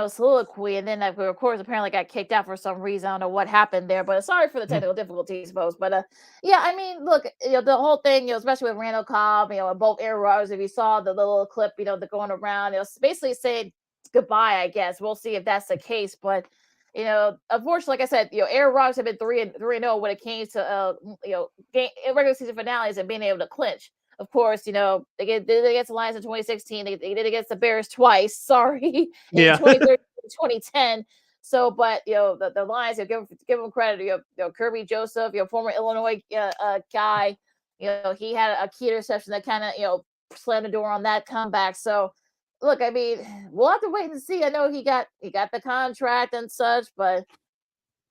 soliloquy, and then of course apparently got kicked out for some reason. I don't know what happened there, but sorry for the technical difficulties, I suppose. But yeah, I mean, look, the whole thing, especially with Randall Cobb, and both Aaron Rodgers. If you saw the little clip, the going around, basically saying goodbye. I guess we'll see if that's the case, but. Unfortunately, like I said, Aaron Rodgers have been 3-0 when it came to regular season finales and being able to clinch. Of course, they did it against the Lions in 2016. They did it against the Bears twice. Sorry, in 2013, 2010. So, but the Lions, give them credit. Kirby Joseph, former Illinois guy. He had a key interception that kind of slammed the door on that comeback. So. Look, I mean, we'll have to wait and see. I know he got the contract and such, but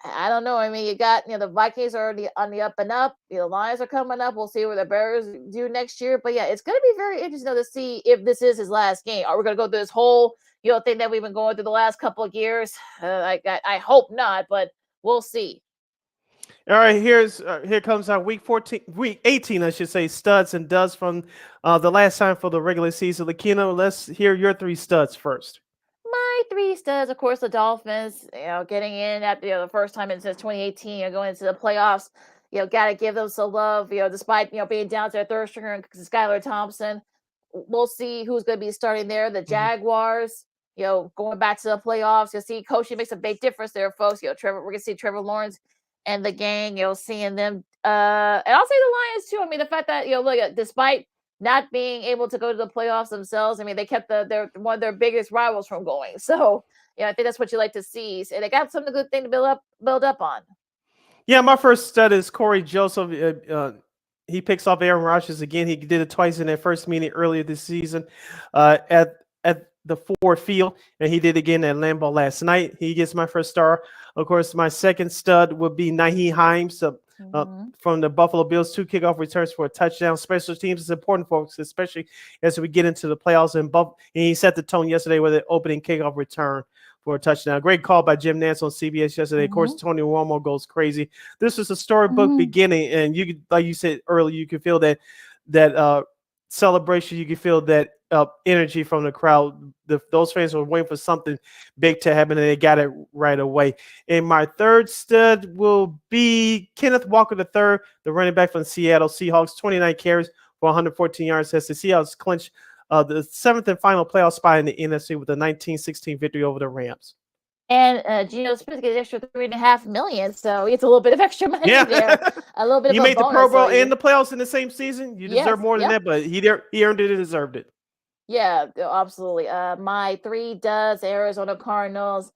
I don't know. I mean, you got the Vikings are on the up and up. The Lions are coming up. We'll see what the Bears do next year. But yeah, it's going to be very interesting to see if this is his last game. Are we going to go through this whole thing that we've been going through the last couple of years? I hope not, but we'll see. All right, here comes our week 18, I should say, studs and duds from the last time for the regular season. Lakeena, let's hear your 3 studs first. My 3 studs, of course, the Dolphins, getting in at the first time since 2018, going into the playoffs. Got to give them some love, despite, being down to their third stringer and Skylar Thompson. We'll see who's going to be starting there. The Jaguars, going back to the playoffs. You'll see coaching makes a big difference there, folks. We're going to see Trevor Lawrence and the gang, seeing them. And I'll say the Lions, too. I mean, the fact that, look, despite not being able to go to the playoffs themselves, I mean, they kept one of their biggest rivals from going. So, I think that's what you like to see. And they got something good thing to build up on. Yeah, my first stud is Corey Joseph. He picks off Aaron Rodgers again. He did it twice in their first meeting earlier this season at the Ford Field, and he did again at Lambeau last night. He gets my first star. Of course, my second stud would be Nyheim Hines from the Buffalo Bills. 2 kickoff returns for a touchdown. Special teams is important, folks, especially as we get into the playoffs. And he set the tone yesterday with an opening kickoff return for a touchdown. Great call by Jim Nantz on CBS yesterday. Of course, Tony Romo goes crazy. This was a storybook beginning, and you could, like you said earlier, you could feel that celebration. You could feel that energy from the crowd. Those fans were waiting for something big to happen, and they got it right away. And my third stud will be Kenneth Walker III, the running back from Seattle Seahawks. 29 carries for 114 yards as the Seahawks clinched the 7th and final playoff spot in the NFC with a 19-16 victory over the Rams. And Geno Smith gets extra $3.5 million, so it's a little bit of extra money Yeah. there, a little bit You of a made the bonus. Pro Bowl So and the playoffs in the same season. You deserve yes, more than yep. that, but he earned it and deserved it. Yeah, absolutely. My 3 duds, Arizona Cardinals.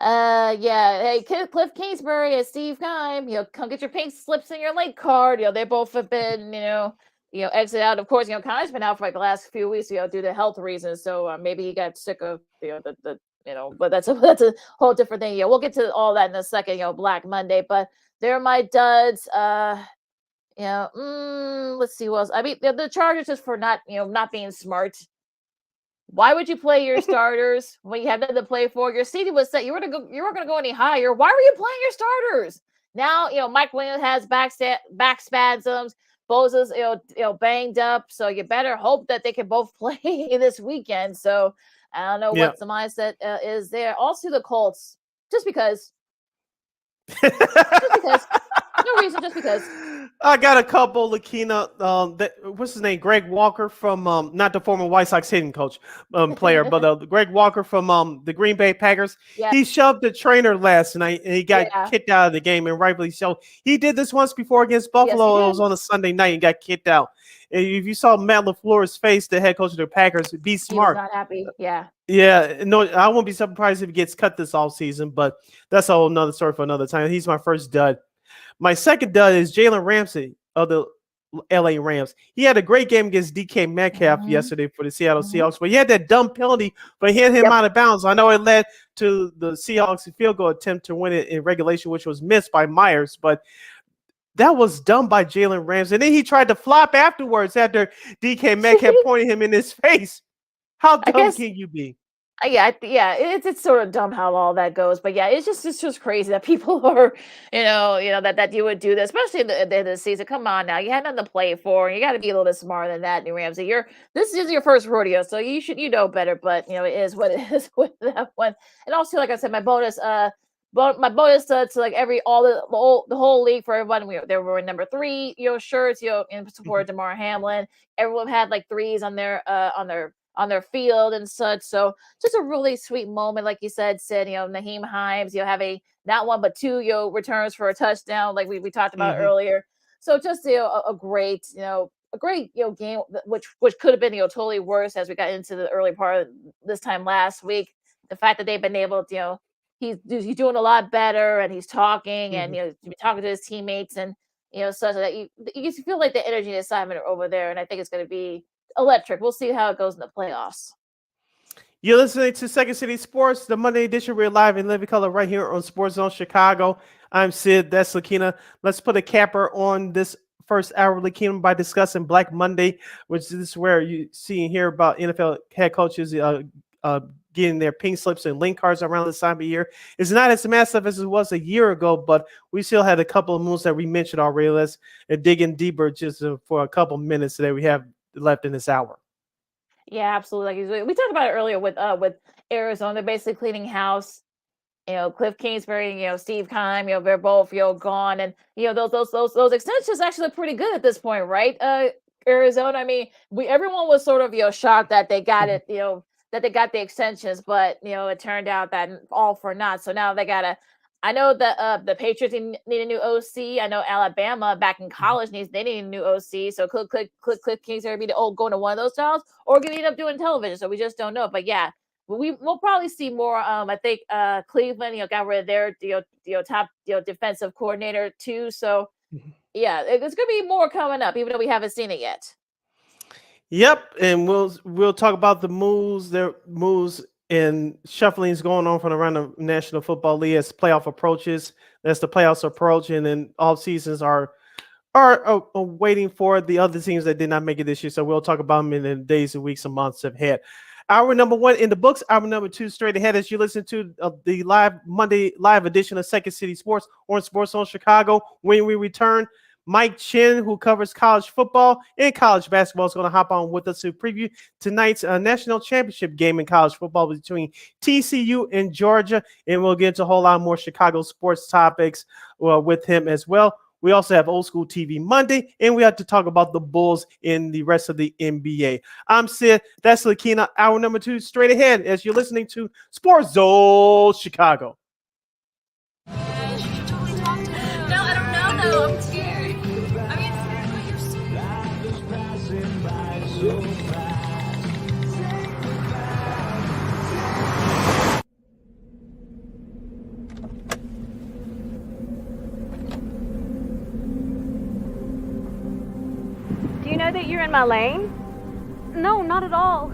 Yeah. Hey, Cliff Kingsbury and Steve Keim, come get your pink slips in your late card. They both have been, exit out. Of course, Keim's been out for like the last few weeks, due to health reasons. So maybe he got sick of, but that's a whole different thing. We'll get to all that in a second. Black Monday, but they're my duds. Let's see what else. I mean, the Chargers just for not being smart. Why would you play your starters when you have nothing to play for? Your season was set. You weren't going to go any higher. Why were you playing your starters? Now, Mike Williams has back spasms. Bosa's, banged up. So you better hope that they can both play this weekend. So I don't know what the mindset is there. Also, the Colts, just because. No reason, just because. I got a couple. Lakeena, what's his name? Greg Walker from not the former White Sox hitting coach player, but Greg Walker from the Green Bay Packers. Yeah. He shoved the trainer last night and he got kicked out of the game, and rightfully so. He did this once before against Buffalo. Yes, it was on a Sunday night and got kicked out. And if you saw Matt LaFleur's face, the head coach of the Packers, be smart. He was not happy. Yeah. Yeah, no, I won't be surprised if he gets cut this offseason, but that's a whole nother story for another time. He's my first dud. My second dud is Jalen Ramsey of the LA Rams. He had a great game against DK Metcalf yesterday for the Seattle Seahawks, but he had that dumb penalty for hitting him out of bounds. I know it led to the Seahawks field goal attempt to win it in regulation, which was missed by Myers, but that was done by Jalen Ramsey. And then he tried to flop afterwards after DK Metcalf pointed him in his face. How dumb can you be? Yeah, it's sort of dumb how all that goes, but yeah, it's just crazy that people are, that you would do this, especially at the end of the season. Come on now, you had nothing to play for. You got to be a little bit smarter than that, New Ramsey. This is your first rodeo, so you know better. But it is what it is with that one. And also, like I said, my bonus to like the whole league for everyone. They were number 3, shirts, in support of DeMar Hamlin. Everyone had like 3s on their field and such. So just a really sweet moment, like you said, Sid. Naheem Hines, have not 1 but 2 returns for a touchdown, like we talked about earlier. So just a great game, which could have been totally worse as we got into the early part of this time last week. The fact that they've been able to he's doing a lot better, and he's talking and talking to his teammates and such that you feel like the energy and assignment are over there, and I think it's going to be electric. We'll see how it goes in the playoffs. You're listening to Second City Sports, the Monday edition. We're live in living color right here on Sports Zone Chicago. I'm Sid. That's Lakeena. Let's put a capper on this first hour of Lakeena by discussing Black Monday, which is where you see and hear about NFL head coaches getting their pink slips and link cards around this time of year. It's not as massive as it was a year ago, but we still had a couple of moves that we mentioned already. Let's dig in deeper just for a couple minutes that we have left in this hour. Yeah, absolutely. Like we talked about it earlier with Arizona. They're basically cleaning house. Cliff Kingsbury, Steve Keim, they're both gone, and those extensions actually look pretty good at this point, right? Arizona. I mean, everyone was sort of shocked that they got it, that they got the extensions, but it turned out that all for naught. So now they gotta. I know that the Patriots need a new OC. I know Alabama back in college they need a new OC. So Cliff Kingsbury be going to one of those jobs, or gonna end up doing television. So we just don't know. But yeah, we'll probably see more. I think Cleveland got rid of their top defensive coordinator too. So yeah, it's gonna be more coming up, even though we haven't seen it yet. Yep, and we'll talk about the moves and shufflings going on from around the National Football League as playoff approaches. As the playoffs approach, and then all seasons are waiting for the other teams that did not make it this year. So we'll talk about them in the days and weeks and months ahead. Hour number 1 in the books. Hour number 2 straight ahead as you listen to the Monday live edition of Second City Sports on Sports Zone Chicago. When we return, Mike Chen, who covers college football and college basketball, is going to hop on with us to preview tonight's national championship game in college football between TCU and Georgia. And we'll get into a whole lot more Chicago sports topics with him as well. We also have Old School TV Monday, and we have to talk about the Bulls in the rest of the NBA. I'm Sid. That's Lakeena. Hour number 2 straight ahead as you're listening to Sports Zone Chicago. No, I don't know though. I'm scared. I mean, you're Do you know that you're in my lane? No, not at all.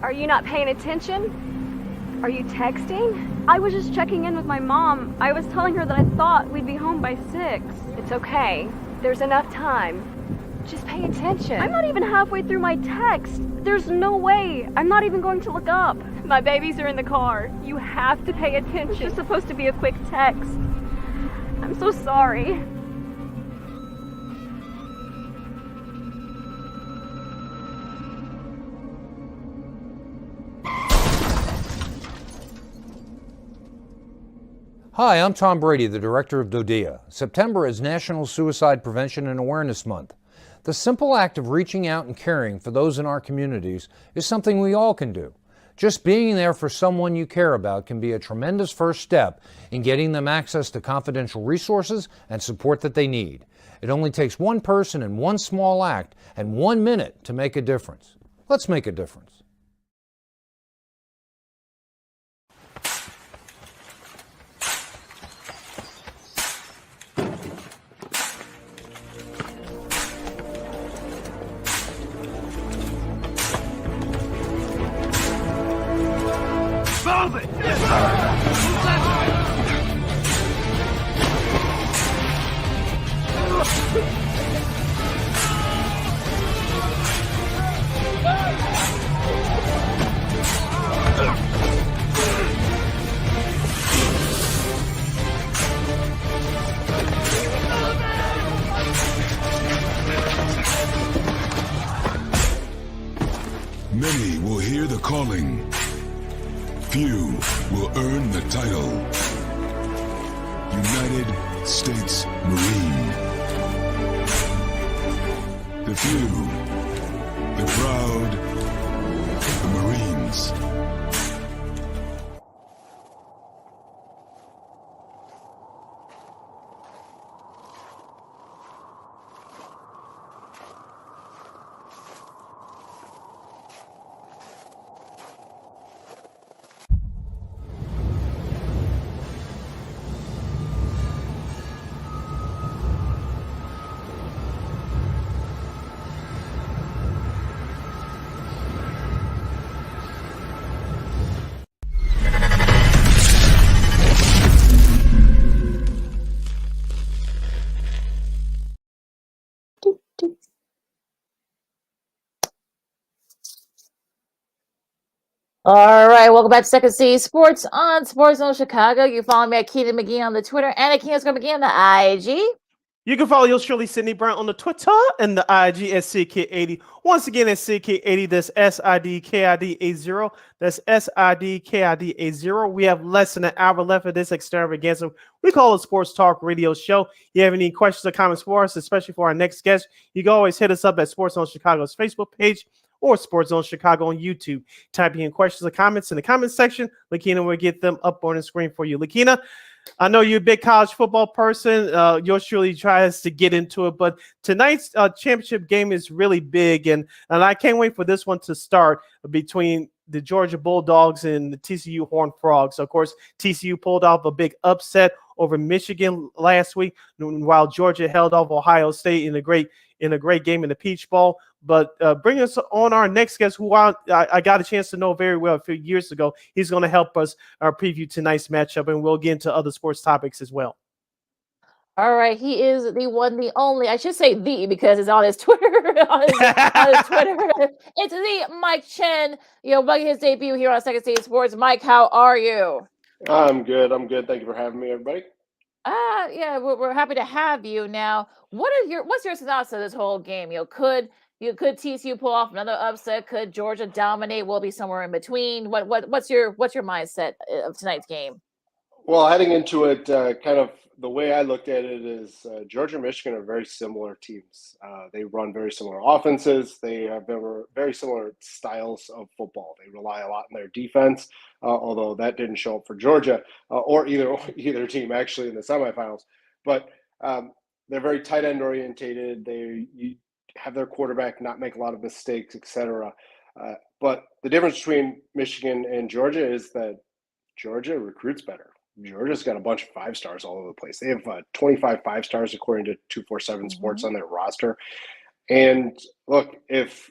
Are you not paying attention? Are you texting? I was just checking in with my mom. I was telling her that I thought we'd be home by 6. It's okay. There's enough time. Just pay attention. I'm not even halfway through my text. There's no way. I'm not even going to look up. My babies are in the car. You have to pay attention. It's just supposed to be a quick text. I'm so sorry. Hi, I'm Tom Brady, the director of DODEA. September is National Suicide Prevention and Awareness Month. The simple act of reaching out and caring for those in our communities is something we all can do. Just being there for someone you care about can be a tremendous first step in getting them access to confidential resources and support that they need. It only takes one person and one small act and 1 minute to make a difference. Let's make a difference. Solve it! Many will hear the calling. Few will earn the title. United States Marine. The few, the proud, the Marines. All right, welcome back to Second City Sports on Sports Zone Chicago. You follow me at Keenan McGee on the Twitter and at Keenan McGee on the IG. You can follow yours truly, Sydney Brown, on the Twitter and the IG at SidKid80. Once again, at SidKid80, that's SIDKID80. That's SIDKID80. We have less than an hour left of this extravaganza. We call it Sports Talk Radio Show. You have any questions or comments for us, especially for our next guest, you can always hit us up at Sports Zone Chicago's Facebook page or Sports Zone Chicago on YouTube. Type in questions or comments in the comments section. Lakeena will get them up on the screen for you. Lakeena, I know you're a big college football person. Yours truly tries to get into it, but tonight's championship game is really big, and I can't wait for this one to start between the Georgia Bulldogs and the TCU Horned Frogs. Of course, TCU pulled off a big upset over Michigan last week, while Georgia held off Ohio State in a great game in the Peach Bowl. But bring us on our next guest, who I got a chance to know very well a few years ago. He's going to help us preview tonight's matchup, and we'll get into other sports topics as well. All right, he is the one, the only. I should say the because it's on his Twitter. on his Twitter, it's the Mike Chen. Making his debut here on Second City Sports. Mike, how are you? I'm good. Thank you for having me, everybody. Yeah, we're happy to have you. Now, what's your synopsis of this whole game? Could TCU pull off another upset? Could Georgia dominate? Will be somewhere in between. What's your mindset of tonight's game? Well, heading into it, kind of the way I looked at it is Georgia and Michigan are very similar teams. They run very similar offenses. They have very similar styles of football. They rely a lot on their defense, although that didn't show up for Georgia or either team actually in the semifinals. But they're very tight end orientated. They have their quarterback not make a lot of mistakes, etc. But the difference between Michigan and Georgia is that Georgia recruits better. Georgia's got a bunch of 5-stars all over the place. They have 25 5-stars according to 247 Sports on their roster. And look, if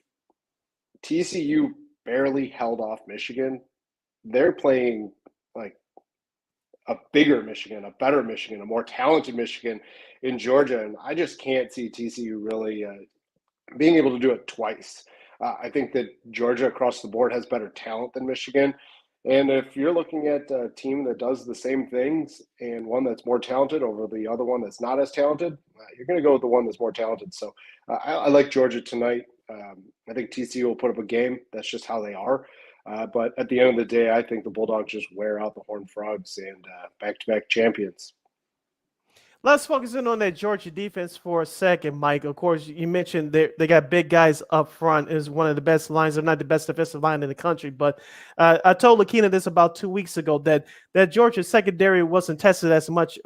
TCU barely held off Michigan, they're playing like a bigger Michigan, a better Michigan, a more talented Michigan in Georgia. And I just can't see TCU really being able to do it twice. I think that Georgia across the board has better talent than Michigan. And if you're looking at a team that does the same things and one that's more talented over the other one that's not as talented, you're going to go with the one that's more talented. So I like Georgia tonight. I think TCU will put up a game. That's just how they are. But at the end of the day, I think the Bulldogs just wear out the Horned Frogs and back-to-back champions. Let's focus in on that Georgia defense for a second, Mike. Of course, you mentioned they got big guys up front. Is one of the best lines, if not the best defensive line in the country. But I told Lakeena this about 2 weeks ago that Georgia secondary wasn't tested as much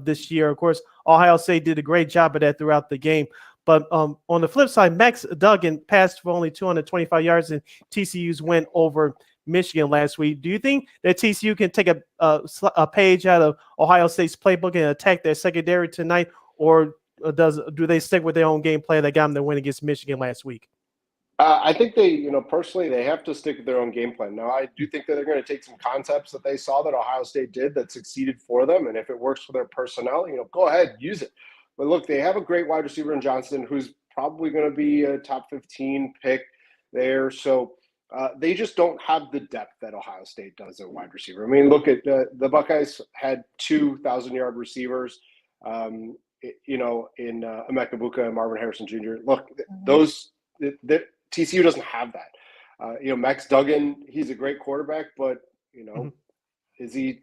this year. Of course, Ohio State did a great job of that throughout the game. But on the flip side, Max Duggan passed for only 225 yards in TCU's win over Michigan last week. Do you think that TCU can take a page out of Ohio State's playbook and attack their secondary tonight, or do they stick with their own game plan that got them the win against Michigan last week? I think they, personally, they have to stick with their own game plan. Now, I do think that they're going to take some concepts that they saw that Ohio State did that succeeded for them, and if it works for their personnel, go ahead, use it. But look, they have a great wide receiver in Johnston who's probably going to be a top 15 pick there. So they just don't have the depth that Ohio State does at wide receiver. I mean, look at the Buckeyes had 2,000-yard receivers, in Emeka Egbuka and Marvin Harrison Jr. Look, TCU doesn't have that. Max Duggan, he's a great quarterback, but, is he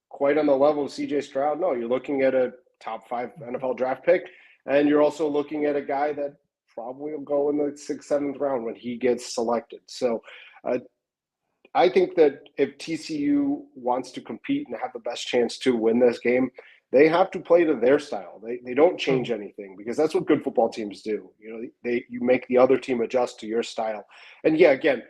quite on the level of C.J. Stroud? No, you're looking at a top 5 NFL draft pick, and you're also looking at a guy that probably will go in the 6th, 7th round when he gets selected. So I think that if TCU wants to compete and have the best chance to win this game, they have to play to their style. They don't change anything, because that's what good football teams do. You make the other team adjust to your style. And yeah, again,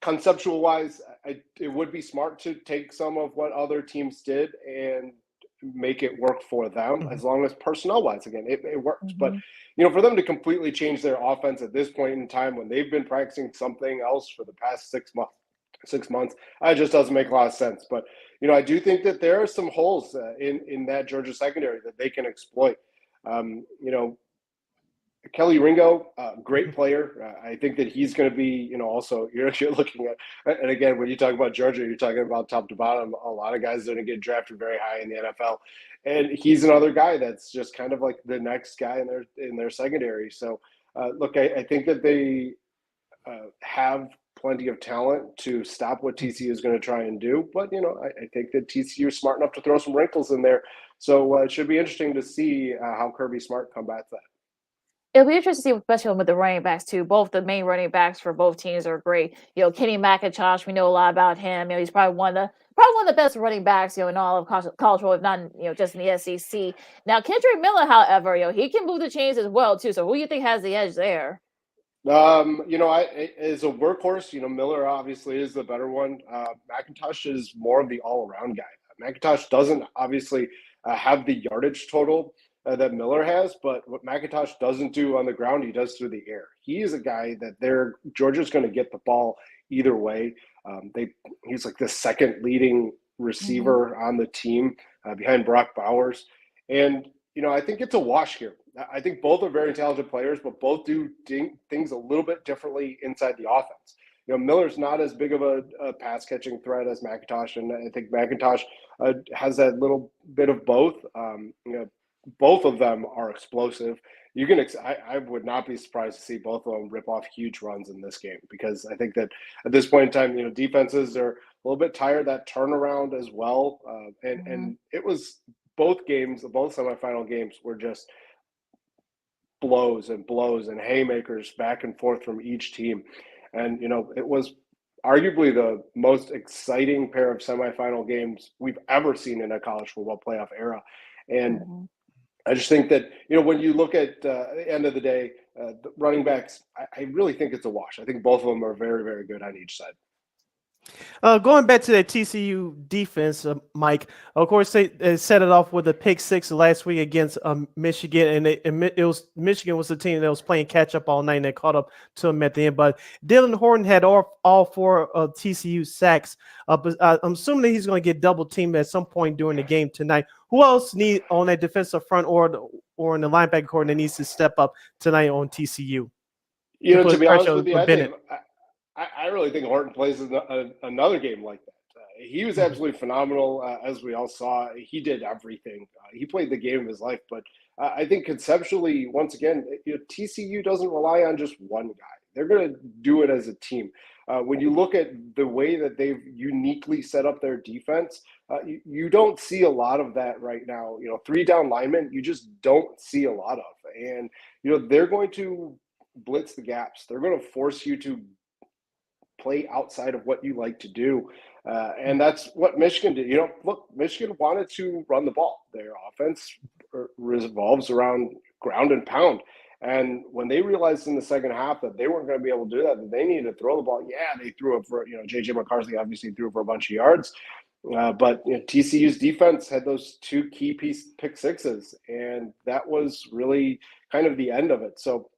conceptual wise, it would be smart to take some of what other teams did and make it work for them, as long as personnel wise, again, it works. But for them to completely change their offense at this point in time when they've been practicing something else for the past 6 months, it just doesn't make a lot of sense. But I do think that there are some holes in that Georgia secondary that they can exploit. Kelly Ringo, great player. I think that he's going to be, also you're looking at, and again, when you talk about Georgia, you're talking about top to bottom. A lot of guys are going to get drafted very high in the NFL, and he's another guy that's just kind of like the next guy in their secondary. So, look, I think that they have plenty of talent to stop what TCU is going to try and do. But, I think that TCU is smart enough to throw some wrinkles in there. So it should be interesting to see how Kirby Smart combats that. It'll be interesting to see, especially with the running backs too. Both the main running backs for both teams are great. Kenny McIntosh, we know a lot about him. He's probably one of the best running backs, in all of college football, if not, just in the SEC. Now, Kendrick Miller, however, he can move the chains as well too. So who do you think has the edge there? As a workhorse, Miller obviously is the better one. McIntosh is more of the all-around guy. McIntosh doesn't obviously have the yardage total that Miller has, but what McIntosh doesn't do on the ground, he does through the air. He is a guy that Georgia's going to get the ball either way. He's like the second leading receiver on the team behind Brock Bowers. And, I think it's a wash here. I think both are very talented players, but both do things a little bit differently inside the offense. Miller's not as big of a pass catching threat as McIntosh, and I think McIntosh has that little bit of both. Both of them are explosive. I would not be surprised to see both of them rip off huge runs in this game, because I think that at this point in time, defenses are a little bit tired of that turnaround as well. And it was both semifinal games were just blows and haymakers back and forth from each team. And, it was arguably the most exciting pair of semifinal games we've ever seen in a college football playoff era. And I just think that, when you look at the end of the day, the running backs, I really think it's a wash. I think both of them are very, very good on each side. Going back to that TCU defense, Mike, of course, they set it off with a pick six last week against Michigan, and Michigan was the team that was playing catch up all night, and they caught up to them at the end. But Dylan Horton had all four of TCU sacks. But I'm assuming that he's going to get double teamed at some point during the game tonight. Who else need on that defensive front or in the linebacker core that needs to step up tonight on TCU? To be honest with you, I really think Horton plays another game like that. He was absolutely phenomenal, as we all saw. He did everything. He played the game of his life. But I think conceptually, once again, TCU doesn't rely on just one guy. They're going to do it as a team. When you look at the way that they've uniquely set up their defense, you don't see a lot of that right now. 3 down linemen, you just don't see a lot of. And, they're going to blitz the gaps. They're going to force you to play outside of what you like to do. And that's what Michigan did. Look, Michigan wanted to run the ball. Their offense revolves around ground and pound. And when they realized in the second half that they weren't going to be able to do that they needed to throw the ball, they threw it for, J.J. McCarthy obviously threw it for a bunch of yards. But TCU's defense had those 2 key pick sixes, and that was really kind of the end of it. So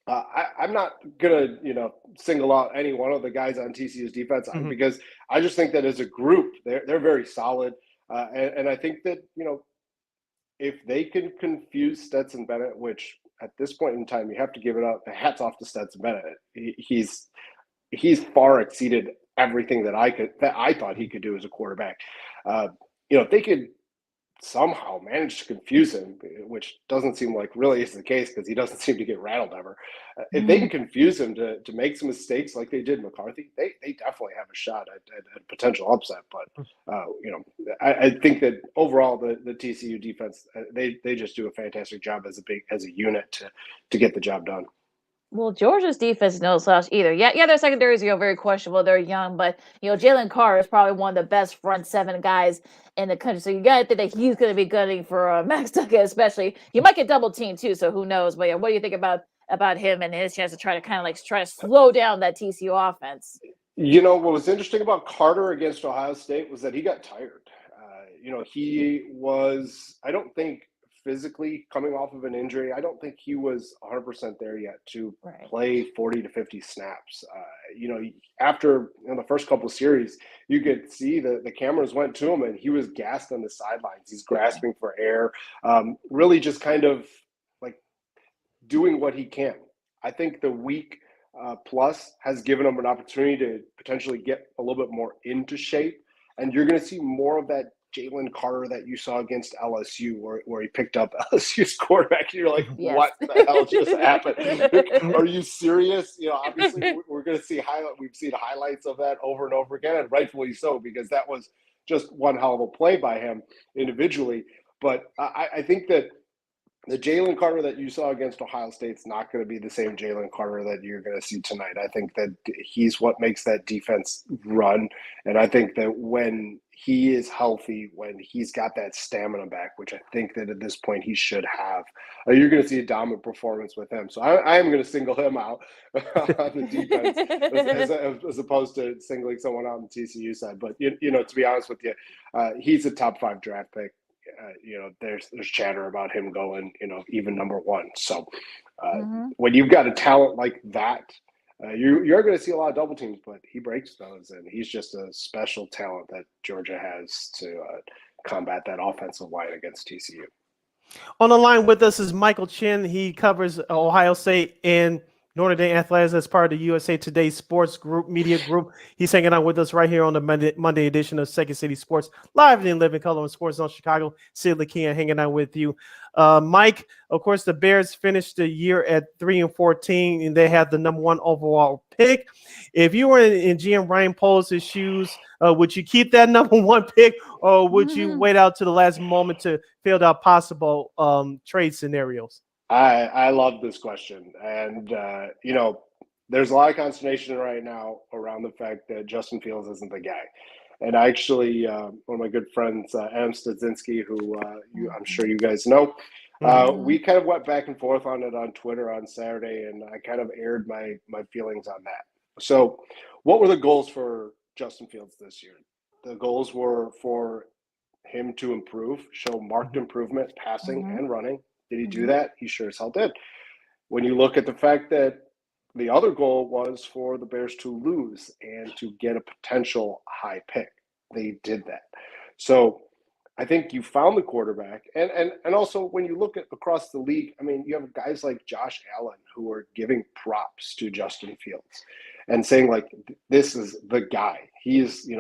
I'm not going to, single out any one of the guys on TCU's defense because I just think that as a group, they're very solid. And I think that, if they can confuse Stetson Bennett, which at this point in time, you have to give it up, hats off to Stetson Bennett. He's far exceeded everything that I thought he could do as a quarterback. If they could somehow manage to confuse him, which doesn't seem like really is the case because he doesn't seem to get rattled ever. If they can confuse him to make some mistakes like they did McCarthy, they definitely have a shot at potential upset. But I think that overall the TCU defense they just do a fantastic job as a unit to get the job done. Well, Georgia's defense is no slouch either. Yeah, their secondary is very questionable. They're young, but Jalen Carter is probably one of the best front 7 guys in the country. So you got to think that he's going to be gunning for Max Duckett, especially. You might get double teamed too, so who knows? But what do you think about him and his chance to try to slow down that TCU offense? What was interesting about Carter against Ohio State was that he got tired. He was, I don't think, physically coming off of an injury. I don't think he was 100% there yet to play 40 to 50 snaps. After the first couple of series, you could see the cameras went to him and he was gassed on the sidelines. He's grasping for air, really just kind of like doing what he can. I think the week plus has given him an opportunity to potentially get a little bit more into shape. And you're going to see more of that Jalen Carter that you saw against LSU, where he picked up LSU's quarterback. And you're like, what the hell just happened? Are you serious? Obviously we're going to see we've seen highlights of that over and over again, and rightfully so, because that was just one hell of a play by him individually. But I think that the Jalen Carter that you saw against Ohio State's not going to be the same Jalen Carter that you're going to see tonight. I think that he's what makes that defense run. And I think that when he is healthy, when he's got that stamina back, which I think that at this point he should have, you're going to see a dominant performance with him. So I am going to single him out on the defense as opposed to singling someone out on the TCU side. But, to be honest with you, he's a top 5 draft pick. There's chatter about him going, even number 1. So when you've got a talent like that, you're going to see a lot of double teams, but he breaks those, and he's just a special talent that Georgia has to combat that offensive line against TCU. On the line with us is Michael Chen. He covers Ohio State, and Notre Dame Athletics as part of the USA Today Sports Group Media Group. He's hanging out with us right here on the Monday edition of Second City Sports, live in living color on Sports Zone Chicago. Sid, Lakeena hanging out with you. Mike, of course, the Bears finished the year at 3-14, and they had the number 1 overall pick. If you were in GM Ryan Poles' shoes, would you keep that number 1 pick, or would you wait out to the last moment to field out possible trade scenarios? I love this question. And, there's a lot of consternation right now around the fact that Justin Fields isn't the guy. And actually, one of my good friends, Adam Studzinski, who I'm sure you guys know, we kind of went back and forth on it on Twitter on Saturday, and I kind of aired my feelings on that. So what were the goals for Justin Fields this year? The goals were for him to improve, show marked improvement, passing and running. Did he do that? He sure as hell did. When you look at the fact that the other goal was for the Bears to lose and to get a potential high pick, they did that. So I think you found the quarterback. And also when you look at across the league, I mean, you have guys like Josh Allen who are giving props to Justin Fields and saying, like, this is the guy. He is,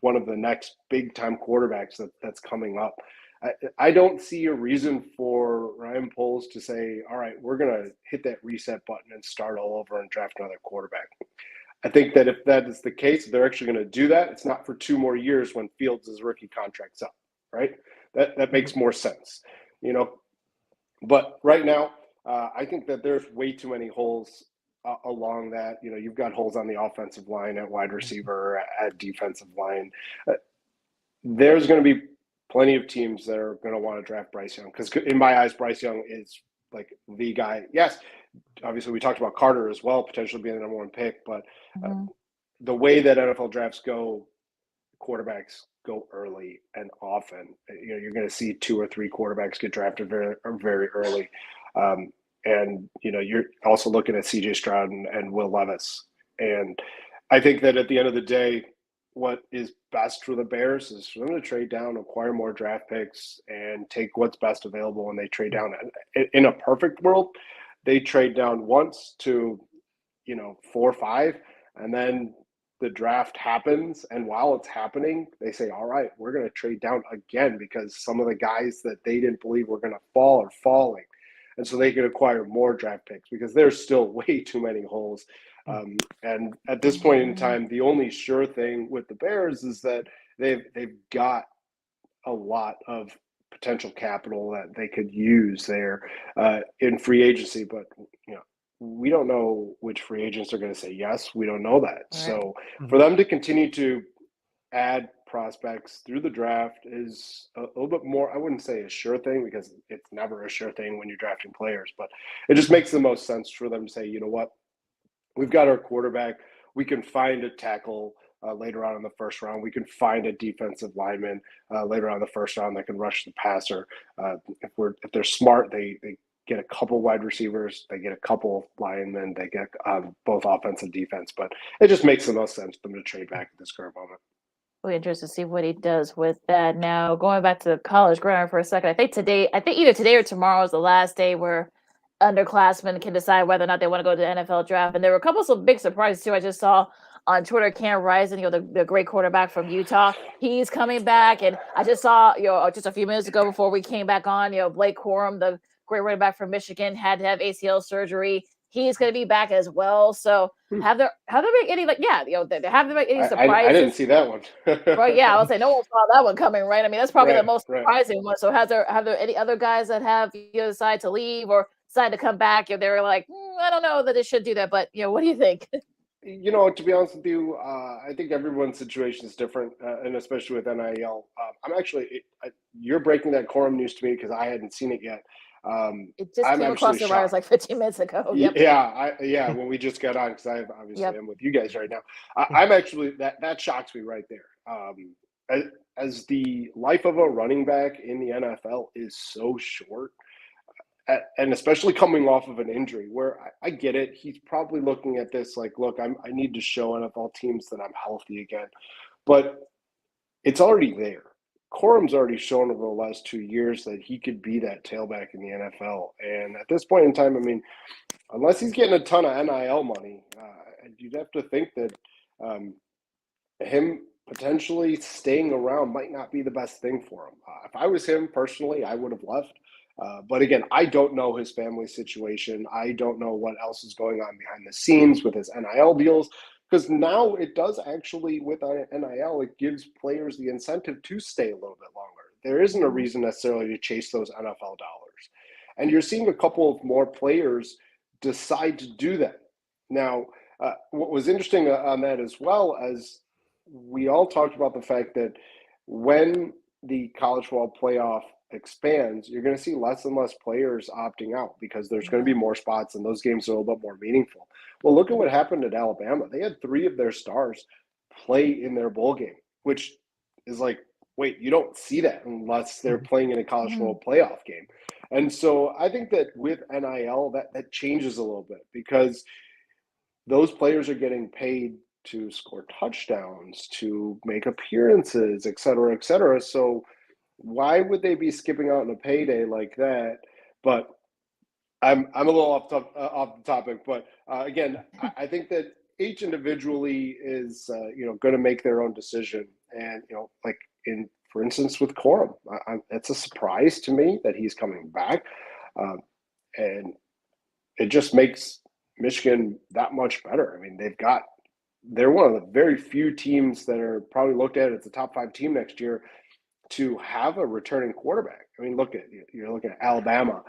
one of the next big time quarterbacks that's coming up. I don't see a reason for Ryan Poles to say, all right, we're going to hit that reset button and start all over and draft another quarterback. I think that if that is the case, they're actually going to do that. It's not for 2 more years when Fields' rookie contract's up, right? That makes more sense, But right now, I think that there's way too many holes along that. You've got holes on the offensive line, at wide receiver, at defensive line. There's going to be plenty of teams that are going to want to draft Bryce Young, because in my eyes, Bryce Young is like the guy. Yes, obviously we talked about Carter as well, potentially being the number 1 pick, but the way that NFL drafts go, quarterbacks go early and often. You're going to see 2 or 3 quarterbacks get drafted very, very early. And you're also looking at CJ Stroud and Will Levis. And I think that at the end of the day, what is best for the Bears is for them to trade down, acquire more draft picks, and take what's best available when they trade down. In a perfect world, they trade down once to, 4 or 5, and then the draft happens. And while it's happening, they say, all right, we're going to trade down again because some of the guys that they didn't believe were going to fall are falling. And so they can acquire more draft picks because there's still way too many holes. And at this point in time, the only sure thing with the Bears is that they've got a lot of potential capital that they could use there in free agency. But, we don't know which free agents are going to say yes. We don't know that. Right. So for them to continue to add prospects through the draft is a little bit more, I wouldn't say a sure thing, because it's never a sure thing when you're drafting players, but it just makes the most sense for them to say, you know what, we've got our quarterback. We can find a tackle later on in the first round. We can find a defensive lineman later on in the first round that can rush the passer. If they're smart, they get a couple wide receivers, they get a couple linemen, they get both offense and defense. But it just makes the most sense for them to trade back at this current moment. Really interested to see what he does with that. Now, going back to the college gridiron for a second, I think either today or tomorrow is the last day where underclassmen can decide whether or not they want to go to the NFL draft. And there were a couple of big surprises too. I just saw on Twitter, Cam Rising, the great quarterback from Utah, he's coming back. And I just saw, just a few minutes ago before we came back on, Blake Corum, the great running back from Michigan, had to have ACL surgery. He's going to be back as well. So have there been any have there been any surprises? I didn't see that one. Right? Yeah, I would say no one saw that one coming, right? I mean, that's probably the most surprising one. So have there any other guys that have decided to leave or decide to come back? They were like, I don't know that they should do that, but what do you think? To be honest with you, I think everyone's situation is different, and especially with NIL. You're breaking that Corum news to me because I hadn't seen it yet. It just came across the wires like 15 minutes ago. Yep. Yeah, when we just got on, because I obviously am with you guys right now. I'm actually that shocks me right there. As the life of a running back in the NFL is so short, and especially coming off of an injury, where I get it, he's probably looking at this like, look, I need to show NFL teams that I'm healthy again, but it's already there. Corum's already shown over the last 2 years that he could be that tailback in the NFL. And at this point in time, I mean, unless he's getting a ton of NIL money, you'd have to think that him potentially staying around might not be the best thing for him. If I was him personally, I would have left. But again, I don't know his family situation. I don't know what else is going on behind the scenes with his NIL deals, because now it does actually, with NIL, it gives players the incentive to stay a little bit longer. There isn't a reason necessarily to chase those NFL dollars. And you're seeing a couple of more players decide to do that. Now, what was interesting on that, as well as we all talked about the fact that when the college football playoff expands, you're going to see less and less players opting out because there's going to be more spots and those games are a little bit more meaningful. Well, look at what happened at Alabama. They had 3 of their stars play in their bowl game, which is like, wait, you don't see that unless they're playing in a college football playoff game. And so I think that with NIL, that changes a little bit because those players are getting paid to score touchdowns, to make appearances, et cetera, et cetera. So why would they be skipping out on a payday like that? But I'm a little off the topic. But again, I think that each individually is going to make their own decision. And like for instance with Corum, it's a surprise to me that he's coming back, and it just makes Michigan that much better. I mean, they're one of the very few teams that are probably looked at as the top 5 team next year to have a returning quarterback. I mean, you're looking at Alabama.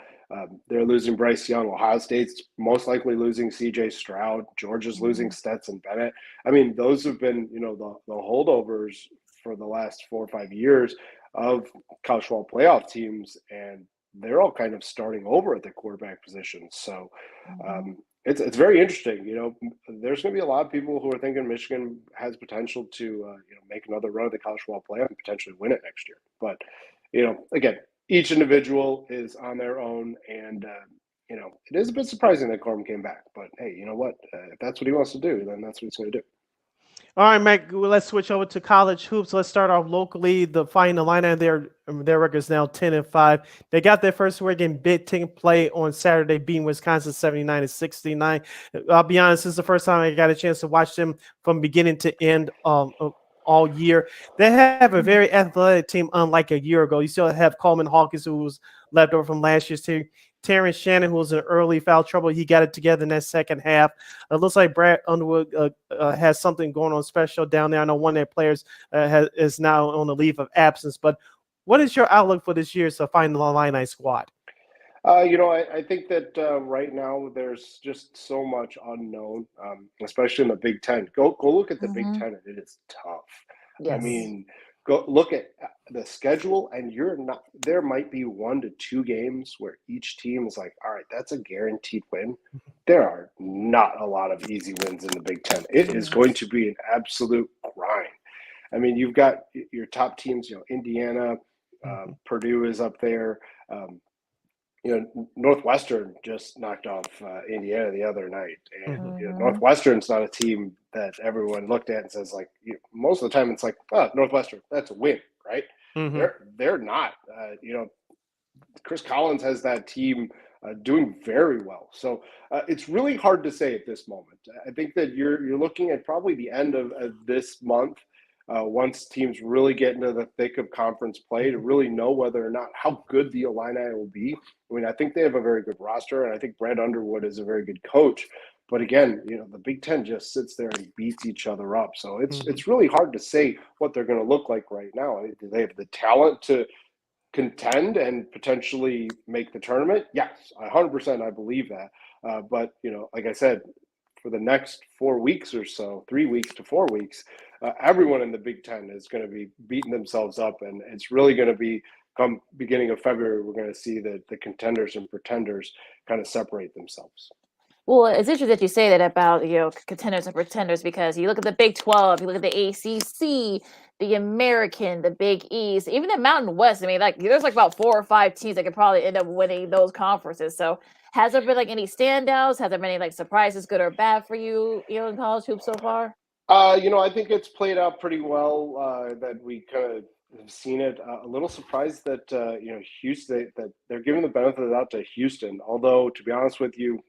They're losing Bryce Young. Ohio State's most likely losing C.J. Stroud. Georgia's losing Stetson Bennett. I mean, those have been, the holdovers for the last 4 or 5 years of college football playoff teams, and they're all kind of starting over at the quarterback position. So it's very interesting. There's going to be a lot of people who are thinking Michigan has potential to make another run at the college football playoff and potentially win it next year. But again, each individual is on their own, and it is a bit surprising that Corum came back. But hey, you know what? If that's what he wants to do, then that's what he's going to do. All right, Mike, let's switch over to college hoops. Let's start off locally. The Fighting Illini, their record is now 10-5. They got their first win in Big Ten play on Saturday, beating Wisconsin 79-69. I'll be honest, this is the first time I got a chance to watch them from beginning to end all year. They have a very athletic team, unlike a year ago. You still have Coleman Hawkins, who was left over from last year's team. Terrence Shannon, who was in early foul trouble, he got it together in that second half. It looks like Brad Underwood has something going on special down there. I know one of their players is now on the leave of absence. But what is your outlook for this year's Fighting Illini squad? I think that right now there's just so much unknown, especially in the Big Ten. Go look at the Big Ten. It is tough. Yes. I mean, go look at the schedule, and there might be 1 to 2 games where each team is like, all right, that's a guaranteed win. There are not a lot of easy wins in the Big Ten. It is going to be an absolute grind. I mean, you've got your top teams, Indiana, Purdue is up there. Northwestern just knocked off Indiana the other night, and Northwestern's not a team that everyone looked at and says, like, most of the time it's like, oh, Northwestern, that's a win, right? They're not. Chris Collins has that team doing very well, so it's really hard to say at this moment. I think that you're looking at probably the end of this month. Once teams really get into the thick of conference play to really know whether or not how good the Illini will be. I mean, I think they have a very good roster, and I think Brad Underwood is a very good coach. But again, the Big Ten just sits there and beats each other up. So it's really hard to say what they're going to look like right now. Do they have the talent to contend and potentially make the tournament? Yes, 100% I believe that. But, like I said, for the next 4 weeks or so, 3 weeks to 4 weeks, everyone in the Big Ten is going to be beating themselves up, and it's really going to be come beginning of February, we're going to see the contenders and pretenders kind of separate themselves. Well, it's interesting that you say that about, contenders and pretenders, because you look at the Big 12, you look at the ACC, the American, the Big East, even the Mountain West. I mean, there's about 4 or 5 teams that could probably end up winning those conferences. So has there been any standouts? Has there been any surprises, good or bad for you, in college hoops so far? I think it's played out pretty well, that we kind of have seen it. A little surprised that, Houston, that they're giving the benefit of the doubt to Houston. Although, to be honest with you,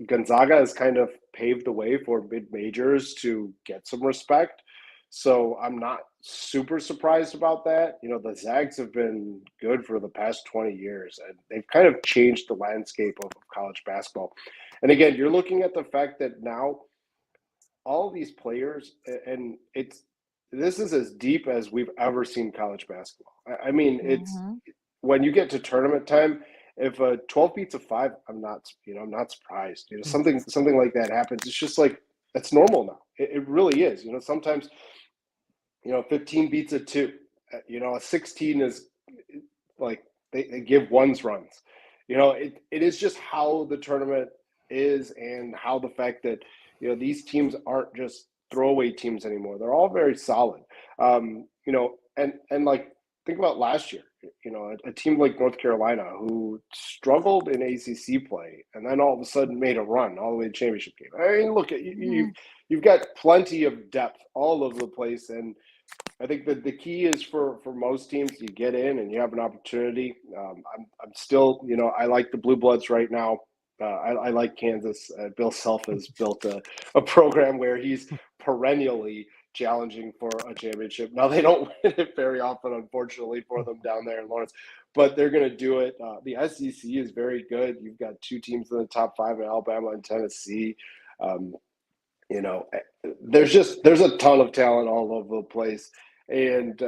Gonzaga has kind of paved the way for mid-majors to get some respect. So I'm not super surprised about that. The Zags have been good for the past 20 years, and they've kind of changed the landscape of college basketball. And again, you're looking at the fact that now all these players, and this is as deep as we've ever seen college basketball. I mean, it's when you get to tournament time, if a 12 beats a 5, I'm not surprised. Something like that happens. It's just like it's normal now. It really is. Sometimes 15 beats a 2. A 16 is like they give ones runs. It is just how the tournament is, and how the fact that these teams aren't just throwaway teams anymore. They're all very solid. And like think about last year. A team like North Carolina who struggled in ACC play and then all of a sudden made a run all the way to the championship game. I mean, look, you've got plenty of depth all over the place, and I think that the key is for most teams, you get in and you have an opportunity. I'm still, I like the Blue Bloods right now. I like Kansas. Bill Self has built a program where he's perennially challenging for a championship. Now, they don't win it very often, unfortunately, for them down there in Lawrence, but they're going to do it. The SEC is very good. You've got 2 teams in the top 5 in Alabama and Tennessee. There's a ton of talent all over the place. And,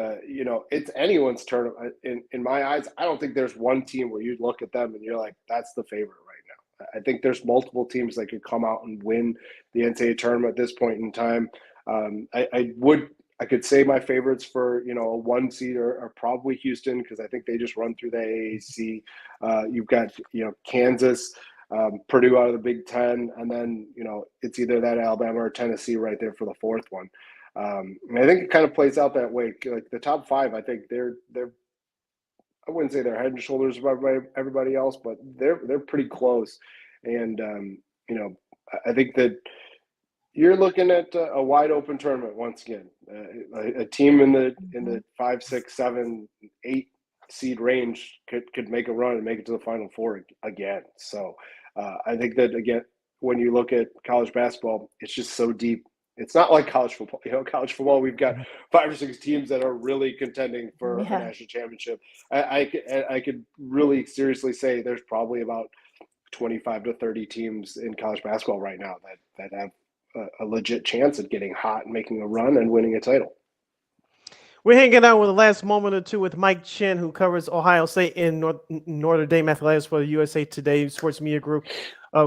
it's anyone's turn. In my eyes, I don't think there's one team where you look at them and you're like, that's the favorite right now. I think there's multiple teams that could come out and win the NCAA tournament at this point in time. I could say my favorites for, a 1 seed are probably Houston, because I think they just run through the AAC. You've got, Kansas, Purdue out of the Big Ten, and then, it's either that Alabama or Tennessee right there for the 4th one. And I think it kind of plays out that way. Like the top 5, I think they're I wouldn't say they're head and shoulders above everybody else, but they're pretty close. And I think that you're looking at a wide open tournament once again. A team in the 5, 6, 7, 8 seed range could make a run and make it to the Final Four again. So I think that again, when you look at college basketball, it's just so deep. It's not like college football. College football, we've got 5 or 6 teams that are really contending for a national championship. I could really seriously say there's probably about 25 to 30 teams in college basketball right now that have a legit chance at getting hot and making a run and winning a title. We're hanging out with the last moment or two with Mike Chen, who covers Ohio State and Notre Dame athletics for the USA Today Sports Media Group.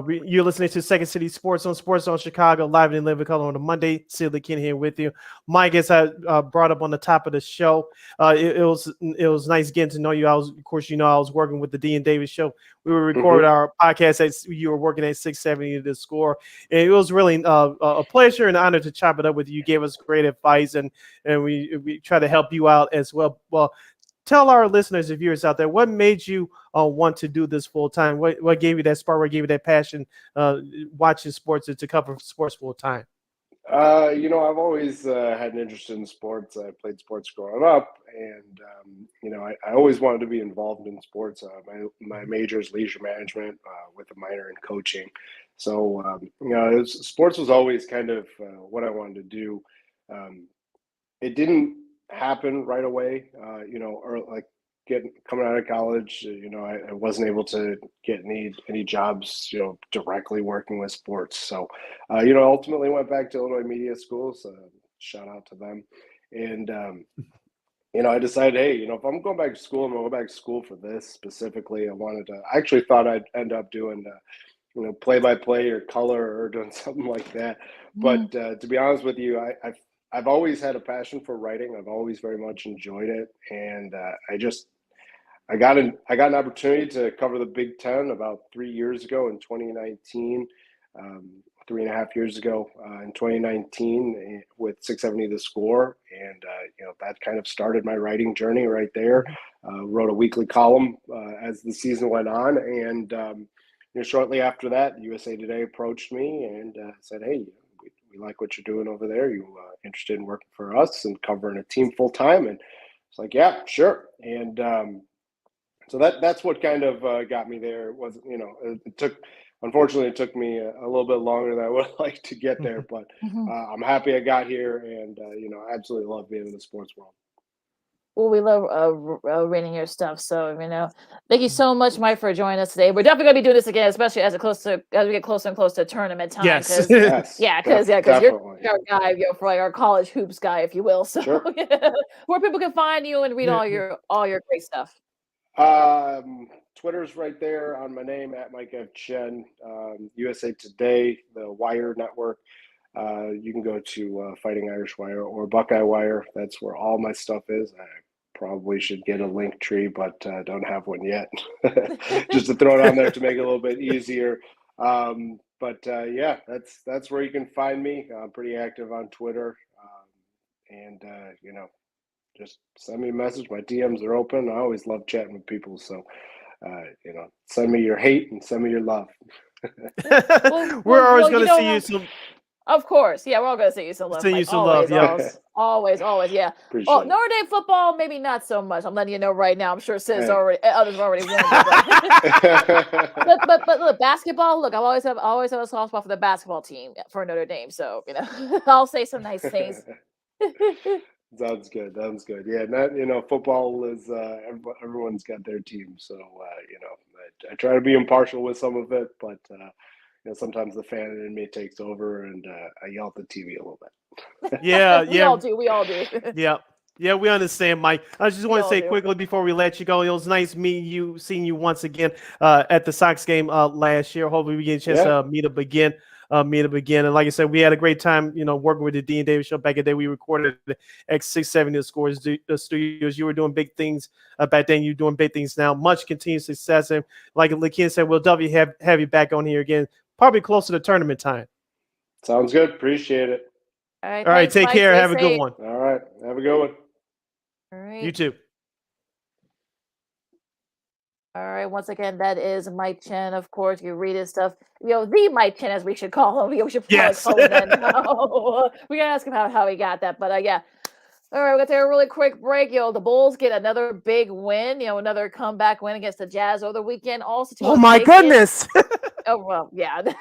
You're listening to Second City Sports on Chicago, live and in living color on a Monday. Sid Lakeena here with you. Mike, as I brought up on the top of the show, it was nice getting to know you. I was working with the D and Davis show. We were recording our podcast you were working at 670 The Score, and it was really a pleasure and honor to chop it up with you. You gave us great advice, and we try to help you out as well. Well, tell our listeners and viewers out there, what made you want to do this full time? What gave you that spark? What gave you that passion watching sports and to cover sports full time? I've always had an interest in sports. I played sports growing up, and I always wanted to be involved in sports. My major is leisure management with a minor in coaching. So sports was always kind of what I wanted to do. It didn't happen right away, or like coming out of college. I wasn't able to get any jobs, directly working with sports. So, ultimately went back to Illinois Media School. So shout out to them. And, I decided, hey, if I'm going back to school, I'm going to go back to school for this specifically. I actually thought I'd end up doing, play-by-play or color or doing something like that. But to be honest with you, I've always had a passion for writing. I've always very much enjoyed it. And I got an opportunity to cover the Big Ten about 3 years ago in 2019, 3.5 years ago in 2019 with 670 The Score. And, that kind of started my writing journey right there. Wrote a weekly column as the season went on. And, shortly after that, USA Today approached me and said, hey, we like what you're doing over there. You interested in working for us and covering a team full time? And it's like, yeah, sure. And so that's what kind of got me there. It wasn't, it took unfortunately, it took me a little bit longer than I would like to get there, but I'm happy I got here, and absolutely love being in the sports world. Well, we love reading your stuff. So, thank you so much, Mike, for joining us today. We're definitely going to be doing this again, especially as we get closer and closer to tournament time. Yes. Because you're our guy, for like our college hoops guy, if you will. So, Sure. where people can find you and read all your great stuff. Twitter's right there on my name at Mike Chen. USA Today, the Wire Network. You can go to Fighting Irish Wire or Buckeye Wire. That's where all my stuff is. I probably should get a link tree, but don't have one yet. Just to throw it on there to make it a little bit easier. That's where you can find me. I'm pretty active on Twitter, just send me a message. My DMs are open. I always love chatting with people. So, send me your hate and send me your love. We're always going to see you some. Of course. Yeah, we're all going to see you some love. Send you some love. Yeah. Always. Yeah. Appreciate it. Notre Dame football, maybe not so much. I'm letting you know right now. I'm sure Sid's others have already won. But look, basketball. Look, I always have a soft spot for the basketball team for Notre Dame. So I'll say some nice things. Sounds good. Yeah, football is everyone's got their team. So I try to be impartial with some of it, but sometimes the fan in me takes over, and I yell at the TV a little bit. Yeah. We all do. Yeah, we understand, Mike. I just want to say quickly before we let you go, it was nice seeing you once again at the Sox game last year. Hopefully we get a chance to meet up again. And like I said, we had a great time, working with the Dean Davis Show back in the day. We recorded at 670 Scores Studios. You were doing big things back then. You're doing big things now. Much continued success. And like Lakeena said, we'll definitely have you back on here again, probably closer to tournament time. Sounds good. Appreciate it. All right. Thanks, take care. Have a good one. All right. Have a good one. All right. You too. All right. Once again, that is Mike Chen. Of course, you read his stuff. The Mike Chen, as we should call him. We should probably call him that now. We gotta ask him how he got that. But yeah. All right, we're gonna take a really quick break. The Bulls get another big win. Another comeback win against the Jazz over the weekend. Also, oh my goodness. Oh well, yeah. but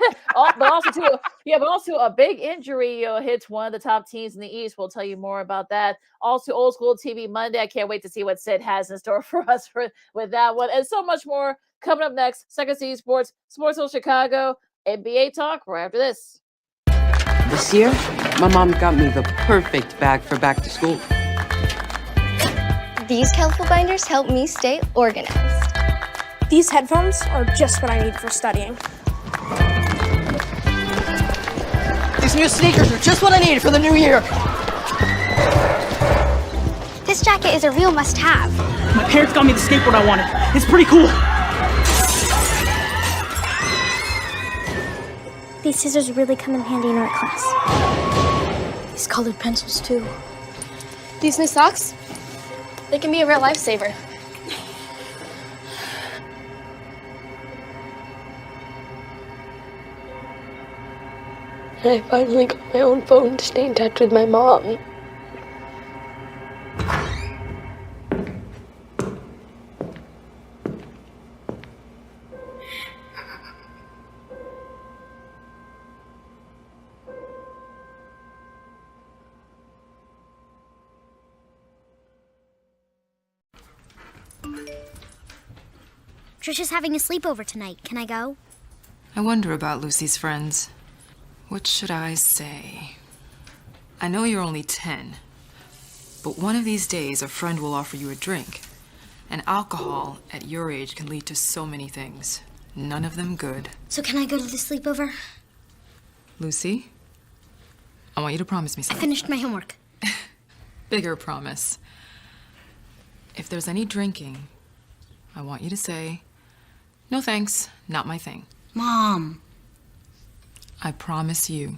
also a big injury hits one of the top teams in the East. We'll tell you more about that. Also, Old School TV Monday. I can't wait to see what Sid has in store for us with that one, and so much more coming up next. Second City Sports, Sportsville Chicago, NBA talk right after this. This year, my mom got me the perfect bag for back to school. These colorful binders help me stay organized. These headphones are just what I need for studying. These new sneakers are just what I needed for the new year. This jacket is a real must-have. My parents got me the skateboard I wanted. It's pretty cool. These scissors really come in handy in art class. These colored pencils, too. These new socks, they can be a real lifesaver. I finally got my own phone to stay in touch with my mom. Trisha's having a sleepover tonight. Can I go? I wonder about Lucy's friends. What should I say? I know you're only 10, but one of these days a friend will offer you a drink. And alcohol at your age can lead to so many things. None of them good. So can I go to the sleepover? Lucy, I want you to promise me I something. finished my homework. Bigger promise. If there's any drinking, I want you to say, "No thanks, not my thing." Mom. I promise you.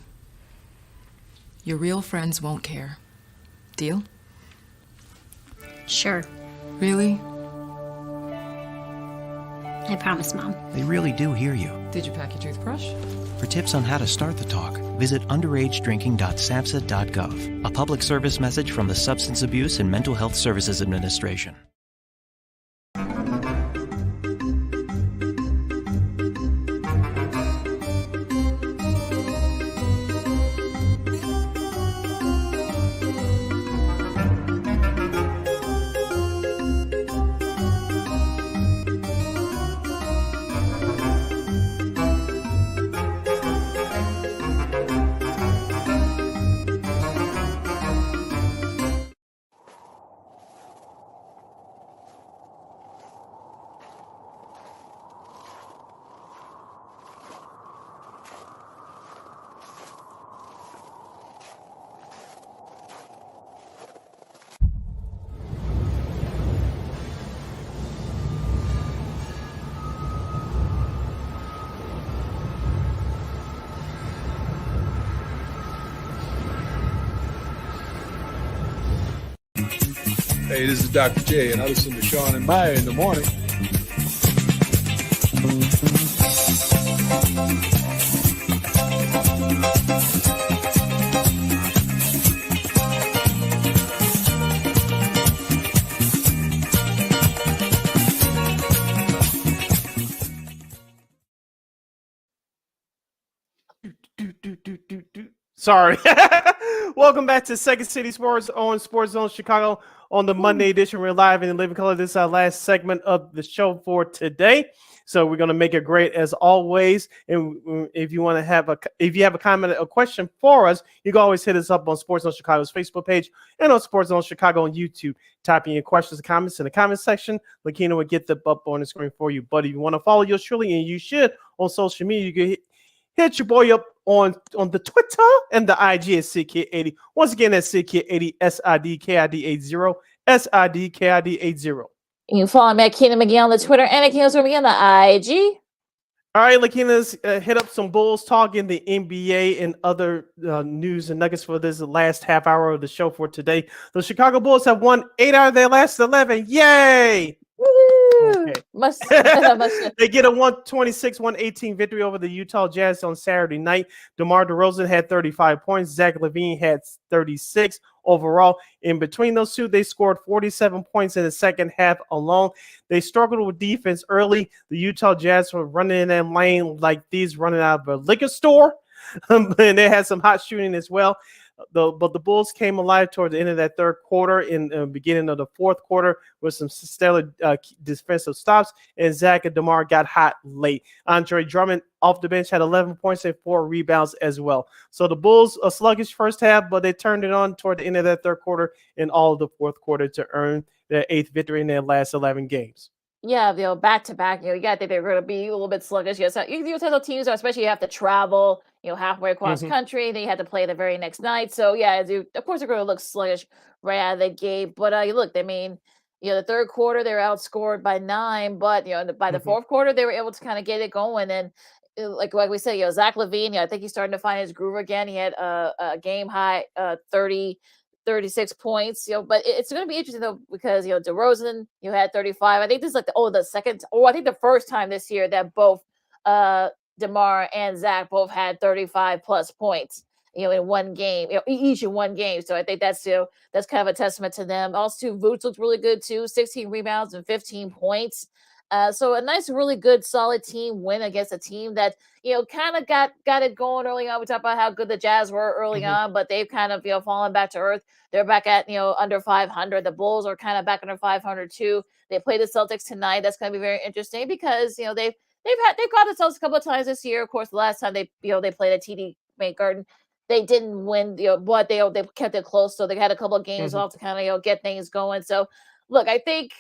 Your real friends won't care. Deal? Sure. Really? I promise, Mom. They really do hear you. Did you pack your toothbrush? For tips on how to start the talk, visit underagedrinking.samhsa.gov, a public service message from the Substance Abuse and Mental Health Services Administration. Hey, this is Dr. J, and I listen to Sean and Maya in the morning. Sorry. Welcome back to Second City Sports on Sports Zone Chicago on the Monday edition. We're live in living color. This is our last segment of the show for today. So we're going to make it great as always. And if you want to have if you have a comment, a question for us, you can always hit us up on Sports Zone Chicago's Facebook page and on Sports Zone Chicago on YouTube. Type in your questions and comments in the comment section. Lakeena will get them up on the screen for you. But if you want to follow yours truly, and you should, on social media, you can hit your boy up on the Twitter and the IG at SidKid80. Once again, that's SidKid80, SIDKID80, SIDKID80. You can follow me at Keenan McGee on the Twitter and at Keenan McGee on the IG. All right, Lakeena's hit up some Bulls talk in the NBA and other news and nuggets for this last half hour of the show for today. The Chicago Bulls have won 8 out of their last 11. Yay! Okay. They get a 126-118 victory over the Utah Jazz on Saturday night. DeMar DeRozan had 35 points. Zach LaVine had 36 overall. In between those two, they scored 47 points in the second half alone. They struggled with defense early. The Utah Jazz were running in that lane like these running out of a liquor store. And they had some hot shooting as well. But the Bulls came alive toward the end of that third quarter, in the beginning of the fourth quarter, with some stellar defensive stops, and Zach and DeMar got hot late. Andre Drummond off the bench had 11 points and 4 rebounds as well. So the Bulls, a sluggish first half, but they turned it on toward the end of that third quarter and all of the fourth quarter to earn their 8th victory in their last 11 games. Yeah, back to back, you got to think they're going to be a little bit sluggish. You know, teams, especially you have to travel, halfway across country, then you have to play the very next night. So yeah, of course they're going to look sluggish right out of the gate. But the third quarter they were outscored by 9, but by the fourth quarter they were able to kind of get it going. And like we said, Zach LaVine, I think he's starting to find his groove again. He had a game high 36 points, but it's going to be interesting though, because DeRozan, had 35. I think this is like the first time this year that both DeMar and Zach both had 35 plus points, in one game, each in one game. So I think that's kind of a testament to them. Also, Vooch looked really good too, 16 rebounds and 15 points. So a nice, really good, solid team win against a team that, kind of got it going early on. We talked about how good the Jazz were early on, but they've kind of, fallen back to earth. They're back at, under 500. The Bulls are kind of back under 500 too. They play the Celtics tonight. That's going to be very interesting because, they've got the Celtics a couple of times this year. Of course, the last time they played at TD Bank Garden, they didn't win, but they kept it close. So they had a couple of games off to kind of, get things going. So look, I think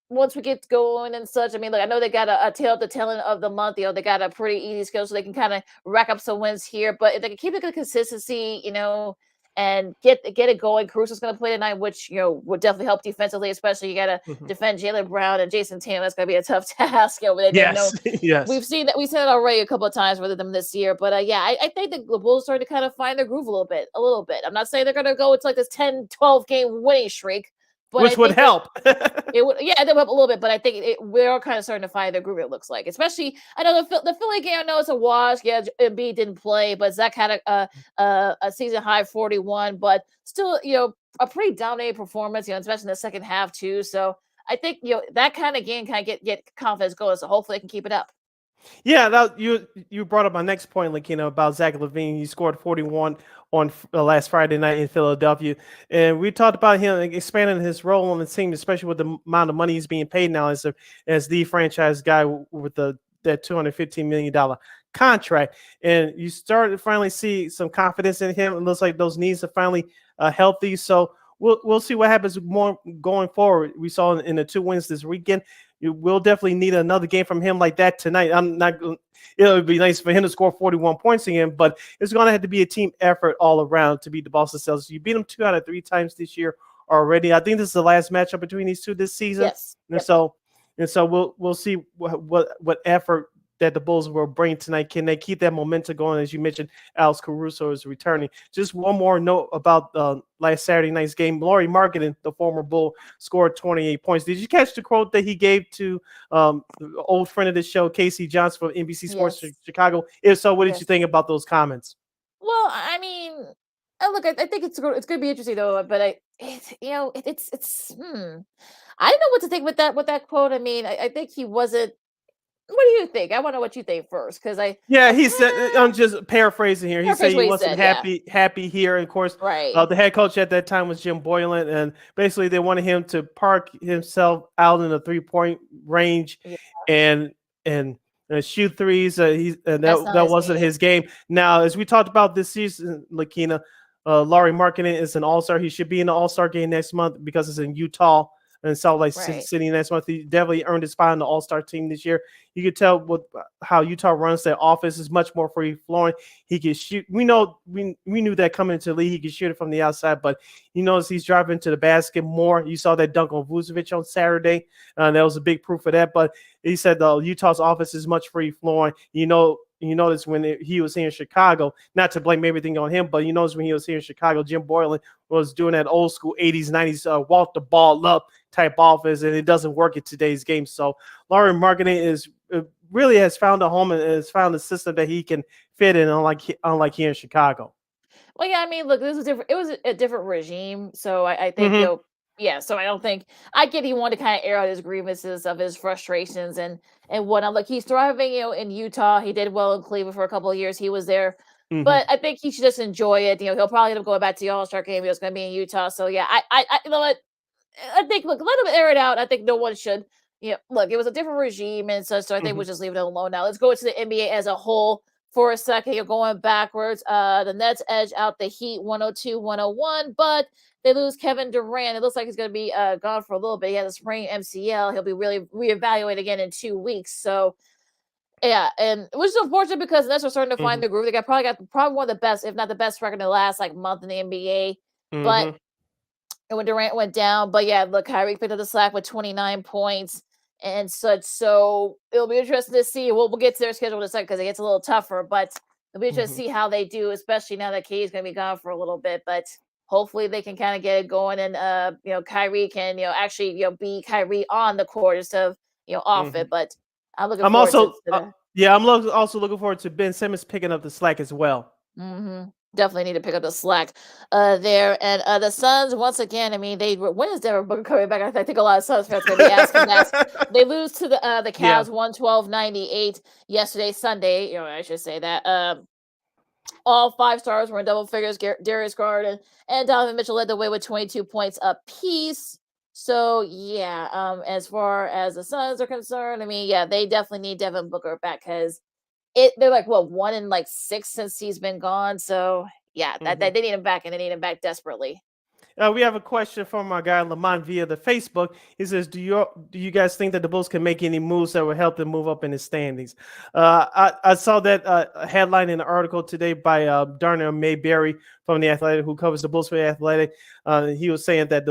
once we get going and such, I know they got a tail end of the month. They got a pretty easy schedule, so they can kind of rack up some wins here. But if they can keep the good consistency, and get it going, Caruso's going to play tonight, which would definitely help defensively. Especially you got to defend Jaylen Brown and Jason Tatum. That's going to be a tough task. Yes. We've seen that already a couple of times with them this year. But I think the Bulls started to kind of find their groove a little bit. I'm not saying they're going to go into like this 10-12 game winning streak. But which would help. It would, they would help a little bit, but I think we're all kind of starting to find their groove. It looks like, especially I know the Philly game. I know it's a wash. Yeah, Embiid didn't play, but Zach had a season high 41, but still, a pretty dominating performance. Especially in the second half too. So I think that kind of game kind of get confidence going. So hopefully they can keep it up. Yeah, you brought up my next point, Lakeena, about Zach LaVine. He scored 41 on last Friday night in Philadelphia, and we talked about him expanding his role on the team, especially with the amount of money he's being paid now as the franchise guy with that $215 million contract. And you started to finally see some confidence in him. It looks like those knees are finally healthy. So we'll see what happens more going forward. We saw in the 2 wins this weekend. You will definitely need another game from him like that tonight. It would be nice for him to score 41 points again, but it's going to have to be a team effort all around to beat the Boston Celtics. You beat them 2 out of 3 times this year already. I think this is the last matchup between these two this season. Yes. And so we'll see what effort that the Bulls will bring tonight. Can they keep that momentum going? As you mentioned, Alex Caruso is returning. Just one more note about last Saturday night's game. Lauri Markkanen, the former Bull, scored 28 points. Did you catch the quote that he gave to the old friend of the show, Casey Johnson from NBC Sports Chicago? If so, what did you think about those comments? Well, I mean, look, I think it's going to be interesting though. But it's I don't know what to think with that quote. I mean, I think he wasn't. What do you think? I want to know what you think first, because he said, I'm just paraphrasing here. He said he wasn't happy here. And of course, the head coach at that time was Jim Boylan, and basically they wanted him to park himself out in the 3-point range and shoot threes. That wasn't his game. Now, as we talked about this season, Lakeena, Lauri Markkanen is an all-star. He should be in the all-star game next month because it's in Utah and Salt Lake City next month. He definitely earned his spot on the all-star team this year. You could tell how Utah runs their offense is much more free flowing. He can shoot. We knew that coming into the league, he could shoot it from the outside, but you notice he's driving to the basket more. You saw that dunk on Vucevic on Saturday. That was a big proof of that. But he said Utah's offense is much free flowing. You notice when he was here in Chicago, not to blame everything on him, but you notice when he was here in Chicago, Jim Boylan was doing that old school 80s, 90s walk the ball up type offense, and it doesn't work in today's game. So Lauri Markkanen really has found a home and has found a system that he can fit in, unlike here in Chicago. Well, yeah, I mean, look, this was different. It was a different regime, so I think so I don't think I get he wanted to kind of air out his grievances of his frustrations and whatnot. Look, he's thriving, in Utah. He did well in Cleveland for a couple of years. He was there. But I think he should just enjoy it. He'll probably end up going back to the All-Star game. He was going to be in Utah. So yeah, I you know what? I think let him air it out. I think no one should. Look, it was a different regime and such, so I think we'll just leave it alone now. Let's go to the NBA as a whole for a second. You're going backwards. The Nets edge out the Heat 102-101, but they lose Kevin Durant. It looks like he's going to be gone for a little bit. He has a sprained MCL. He'll be really reevaluated again in 2 weeks. So yeah, and which is unfortunate because the Nets are starting to find their groove. They probably got one of the best, if not the best record in the last month in the NBA. But and when Durant went down, but yeah, look, Kyrie picked up the slack with 29 points and such. So it'll be interesting to see. We'll get to their schedule in a second because it gets a little tougher, but it'll be interesting to see how they do, especially now that K is going to be gone for a little bit. But hopefully they can kind of get it going, and Kyrie can actually be Kyrie on the court instead of off it. But I'm looking. I'm also looking forward to Ben Simmons picking up the slack as well. Definitely need to pick up the slack there. And the Suns, once again, I mean, when is Devin Booker coming back? I think a lot of Suns fans going to be asking that. They lose to the Cavs 112-98 yesterday, Sunday. I should say that. All 5 stars were in double figures. Darius Garland and Donovan Mitchell led the way with 22 points apiece. So, yeah, as far as the Suns are concerned, I mean, yeah, they definitely need Devin Booker back because they're 1 in 6 since he's been gone. So yeah, they need him back, and they need him back desperately. We have a question from our guy Lamont via the Facebook. He says, "Do you guys think that the Bulls can make any moves that will help them move up in the standings?" I saw that headline in an article today by Darnell Mayberry from the Athletic, who covers the Bulls for the Athletic. He was saying that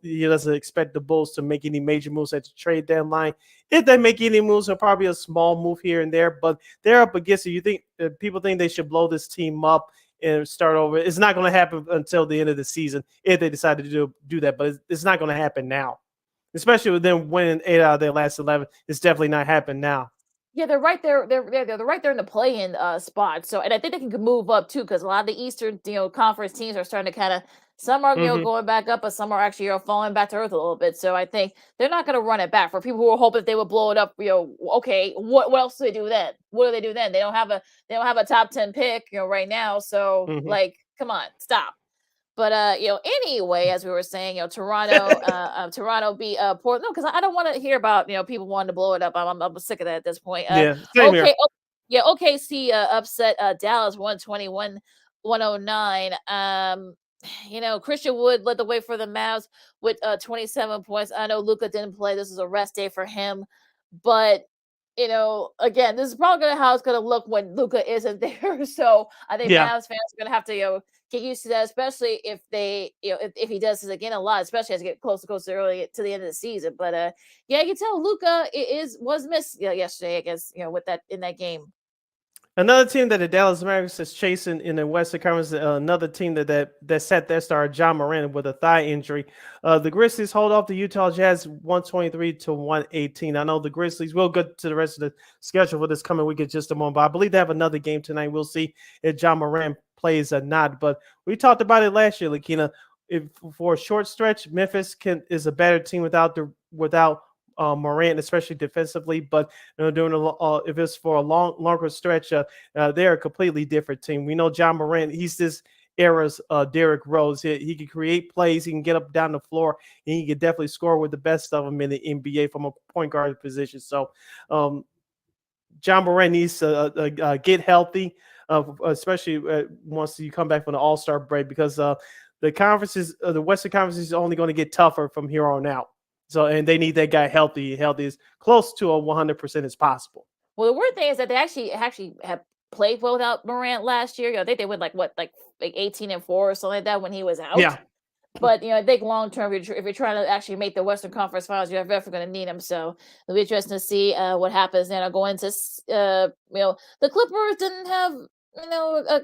he doesn't expect the Bulls to make any major moves at the trade deadline. If they make any moves, it'll probably a small move here and there, but they're up against it. You think people think they should blow this team up and start over? It's not going to happen until the end of the season if they decide to do that, but it's not going to happen now, especially with them winning 8 out of their last 11. It's definitely not happening now. Yeah, they're right there. They're right there in the play-in spot. So, and I think they can move up too, because a lot of the Eastern conference teams are starting to kind of, some are going back up, but some are actually falling back to earth a little bit. So I think they're not going to run it back. For people who are hoping they would blow it up, okay, what else do they do then? What do they do then? They don't have a top 10 pick, right now. So come on, stop. But anyway, as we were saying, Toronto beat Portland. No, because I don't want to hear about people wanting to blow it up. I'm sick of that at this point. Same here. OKC upset Dallas 121-109. Christian Wood led the way for the Mavs with 27 points. I know Luka didn't play. This is a rest day for him, but again, this is probably how it's going to look when Luka isn't there. So I think Yeah. Mavs fans are going to have to, get used to that, especially if they, if he does this again a lot, especially as you get closer early to the end of the season. But yeah, you can tell Luka was missed yesterday, I guess, with that in that game. Another team that the Dallas Mavericks is chasing in the Western Conference, another team that sat their star John Moran with a thigh injury. The Grizzlies hold off the Utah Jazz 123-118. I know the Grizzlies will get to the rest of the schedule for this coming week in just a moment, but I believe they have another game tonight. We'll see if John Moran plays or not. But we talked about it last year, Lakeena. If for a short stretch, Memphis is a better team without Morant, especially defensively, but if it's for a longer stretch, they're a completely different team. We know John Morant; he's this era's Derrick Rose. He can create plays, he can get up down the floor, and he can definitely score with the best of them in the NBA from a point guard position. So, John Morant needs to get healthy, especially once you come back from the All-Star break, because the conferences, the Western Conference is only going to get tougher from here on out. So, and they need that guy healthy as close to a 100% as possible. Well, the weird thing is that they actually have played well without Morant last year. I think they went like 18-4 or something like that when he was out. Yeah. But I think long term, if you're trying to actually make the Western Conference Finals, you're definitely going to need him. So it'll be interesting to see what happens. Then go into the Clippers didn't have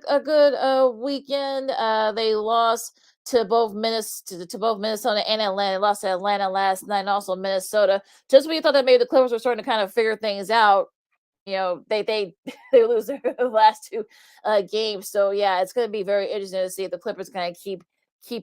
a good weekend. They lost to both Minnesota and Atlanta. They lost to Atlanta last night, and also Minnesota. Just when you thought that maybe the Clippers were starting to kind of figure things out, they lose their last two games. So yeah, it's going to be very interesting to see if the Clippers kind of keep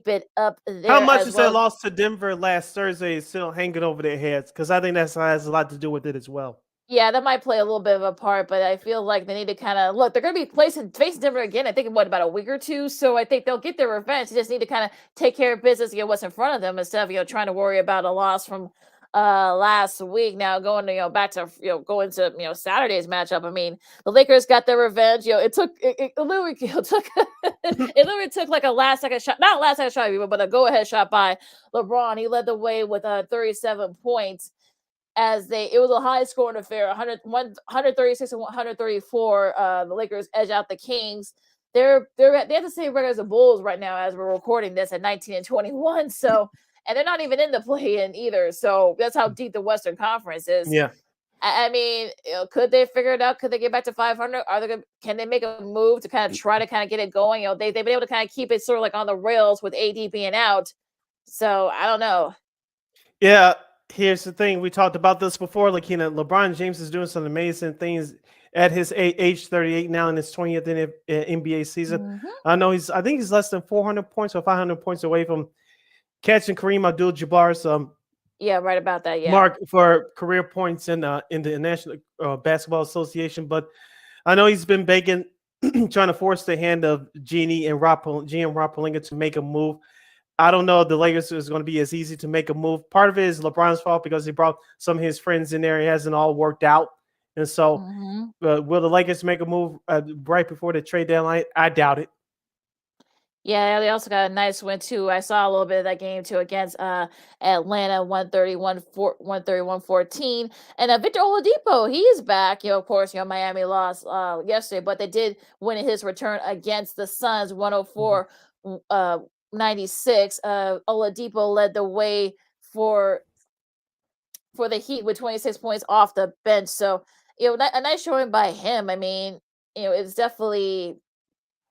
it up there. How much is their loss to Denver last Thursday is still hanging over their heads? Because I think that has a lot to do with it as well. Yeah, that might play a little bit of a part, but I feel like they need to kind of look. They're going to be facing Denver again, I think, in about a week or two. So I think they'll get their revenge. They just need to kind of take care of business, what's in front of them instead of trying to worry about a loss from last week. Now going back to going to Saturday's matchup. I mean, the Lakers got their revenge. It literally took like a last second shot, not a last second shot, but a go ahead shot by LeBron. He led the way with 37 points. It was a high scoring affair, 136 and 134. The Lakers edge out the Kings. They have the same record as the Bulls right now as we're recording this at 19 and 21. So, and they're not even in the play-in either. So that's how deep the Western Conference is. Yeah. I mean, could they figure it out? Could they get back to 500? Can they make a move to kind of try to kind of get it going? They've been able to kind of keep it sort of like on the rails with AD being out. So I don't know. Yeah. Here's the thing. We talked about this before. LeBron James is doing some amazing things at his age 38 now in his 20th NBA season. Mm-hmm. I think he's less than 400 points or 500 points away from catching Kareem Abdul-Jabbar's yeah, right about that. Yeah, mark for career points in the National Basketball Association. But I know he's been begging, trying to force the hand of GM Rob Pelinka to make a move. I don't know if the Lakers is going to be as easy to make a move. Part of it is LeBron's fault because he brought some of his friends in there. It hasn't all worked out. And so will the Lakers make a move right before the trade deadline? I doubt it. Yeah, they also got a nice win too. I saw a little bit of that game too against Atlanta, 131-14. And Victor Oladipo, he's back. Of course, Miami lost yesterday, but they did win in his return against the Suns, 104 96. Oladipo led the way for the Heat with 26 points off the bench. So, a nice showing by him. I mean, it's definitely,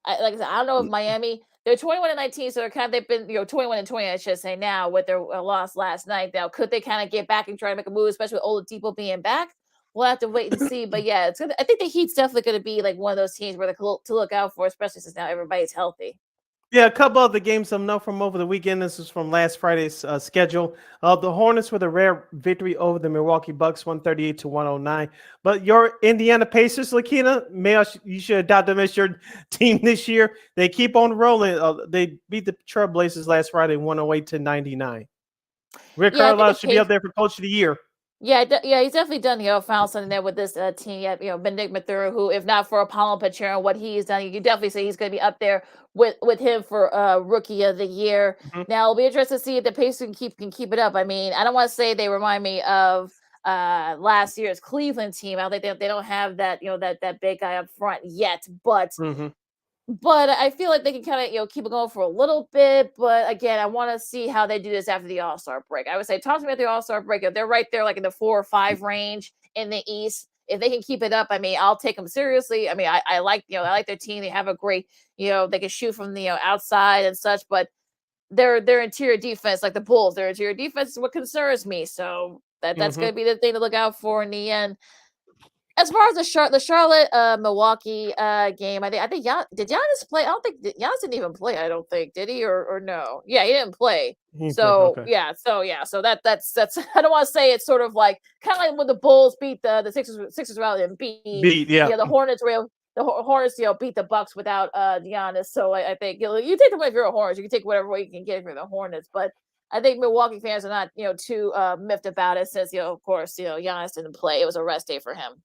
like I said, I don't know if Miami, they're 21-19, so they've been 21-20, I should say now, with their loss last night. Now, could they kind of get back and try to make a move, especially with Oladipo being back? We'll have to wait and see. But yeah, I think the Heat's definitely going to be like one of those teams where to look out for, especially since now everybody's healthy. Yeah, a couple of the games I'm not from over the weekend. This is from last Friday's schedule. The Hornets with a rare victory over the Milwaukee Bucks, 138-109. But your Indiana Pacers, Lakeena, you should adopt them as your team this year. They keep on rolling. They beat the Trailblazers last Friday, 108-99. Rick Carlisle should be up there for Coach of the Year. Yeah, he's definitely done, found something there with this team. Yeah, Benedict Mathurin, who, if not for Apollo Pachero and what he's done, you can definitely say he's going to be up there with him for Rookie of the Year. Now, it'll be interesting to see if the Pacers can keep it up. I mean, I don't want to say they remind me of last year's Cleveland team. I don't think they don't have that that big guy up front yet, but. But I feel like they can kind of, keep it going for a little bit. But again, I want to see how they do this after the All-Star break. I would say talk to me at the All-Star break. If they're right there, like in the 4 or 5 range in the East, if they can keep it up, I mean, I'll take them seriously. I mean, I like, I like their team. They have a great, they can shoot from the outside and such. But their interior defense, like the Bulls, their interior defense is what concerns me. So that's going to be the thing to look out for in the end. As far as the Charlotte Milwaukee game, I think did Giannis play? I don't think Giannis didn't even play. I don't think, did he or no? Yeah, he didn't play. So that's I don't want to say it's sort of like kind of like when the Bulls beat the Sixers rather than beat the Hornets beat the Bucks without Giannis. So I think you take the way if you're a Hornets, you can take whatever way you can get if you're the Hornets, but I think Milwaukee fans are not too miffed about it since of course Giannis didn't play. It was a rest day for him.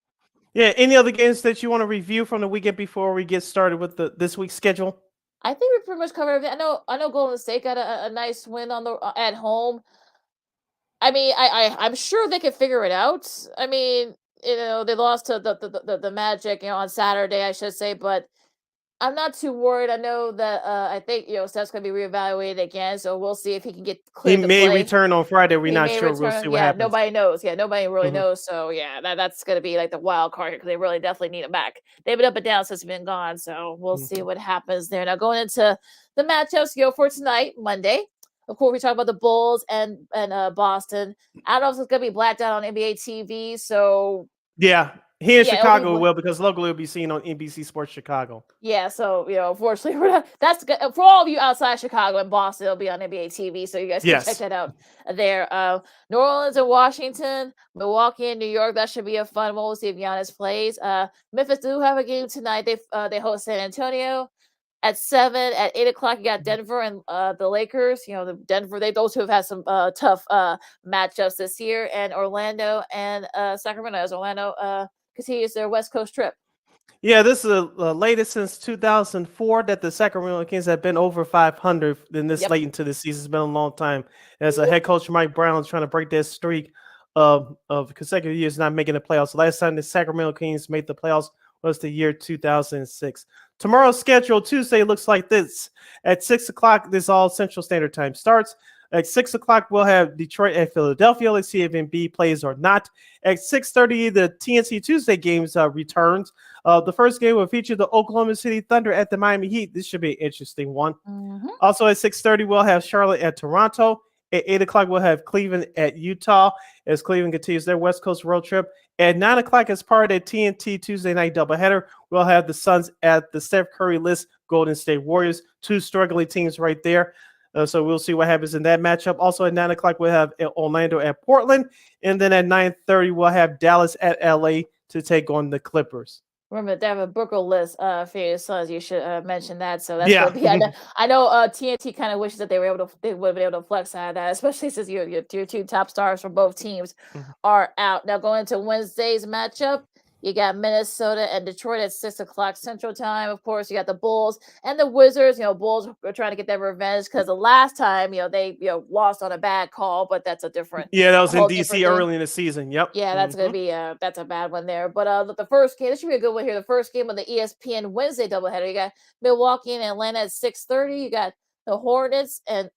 Yeah. Any other games that you want to review from the weekend before we get started with this week's schedule? I think we pretty much covered everything. I know Golden State got a nice win at home. I mean, I'm sure they can figure it out. I mean, they lost to the Magic, on Saturday, I should say, but I'm not too worried. I know that I think Steph's gonna be reevaluated again, so we'll see if he can get cleared. He may return on Friday. We're not sure. We'll see what happens. Nobody knows. Yeah, nobody really knows. So that's gonna be like the wild card here because they really definitely need him back. They've been up and down since he's been gone, so we'll see what happens there. Now going into the matchups, for tonight, Monday. Of course, we talk about the Bulls and Boston. I don't know if it's gonna be blacked out on NBA TV. So yeah. Here in Chicago, will because locally it'll be seen on NBC Sports Chicago. Yeah, so unfortunately, that's good for all of you outside Chicago and Boston. It'll be on NBA TV, so you guys can check that out there. New Orleans and Washington, Milwaukee and New York. That should be a fun one. We'll see if Giannis plays. Memphis do have a game tonight. They host San Antonio at 7. At 8 o'clock, you got Denver and the Lakers. The Denver. Those two have had some tough matchups this year, and Orlando and Sacramento. As Orlando continues their West Coast trip. Yeah, this is the latest since 2004 that the Sacramento Kings have been over 500 in this late into the season. It's been a long time. As a head coach, Mike Brown is trying to break that streak of consecutive years not making the playoffs. The last time the Sacramento Kings made the playoffs was the year 2006. Tomorrow's schedule, Tuesday, looks like this. At 6 o'clock, this all Central Standard Time starts. At 6 o'clock, we'll have Detroit and Philadelphia. Let's see if Embiid plays or not. At 6:30, the TNT Tuesday games returns. The first game will feature the Oklahoma City Thunder at the Miami Heat. This should be an interesting one. Also at 6:30, we'll have Charlotte at Toronto. At 8 o'clock, we'll have Cleveland at Utah as Cleveland continues their West Coast road trip. At 9 o'clock, as part of the TNT Tuesday night doubleheader, we'll have the Suns at the Steph Curry-less Golden State Warriors. Two struggling teams right there. So we'll see what happens in that matchup. Also at 9 o'clock, we'll have Orlando at Portland. And then at 9:30, we'll have Dallas at LA to take on the Clippers. Remember, they have a Brooklyn-less for your Suns. You should mention that. So that's gonna be. I know TNT kind of wishes that they would have been able to flex out of that, especially since your two top stars from both teams are out. Now going into Wednesday's matchup, you got Minnesota and Detroit at 6 o'clock Central Time. Of course, you got the Bulls and the Wizards. Bulls are trying to get their revenge because the last time, they lost on a bad call, but that's a different. Yeah, that was in DC early in the season. Yep. Yeah, that's gonna be that's a bad one there. But the first game, this should be a good one here. The first game of the ESPN Wednesday doubleheader. You got Milwaukee and Atlanta at 6:30. You got the Hornets and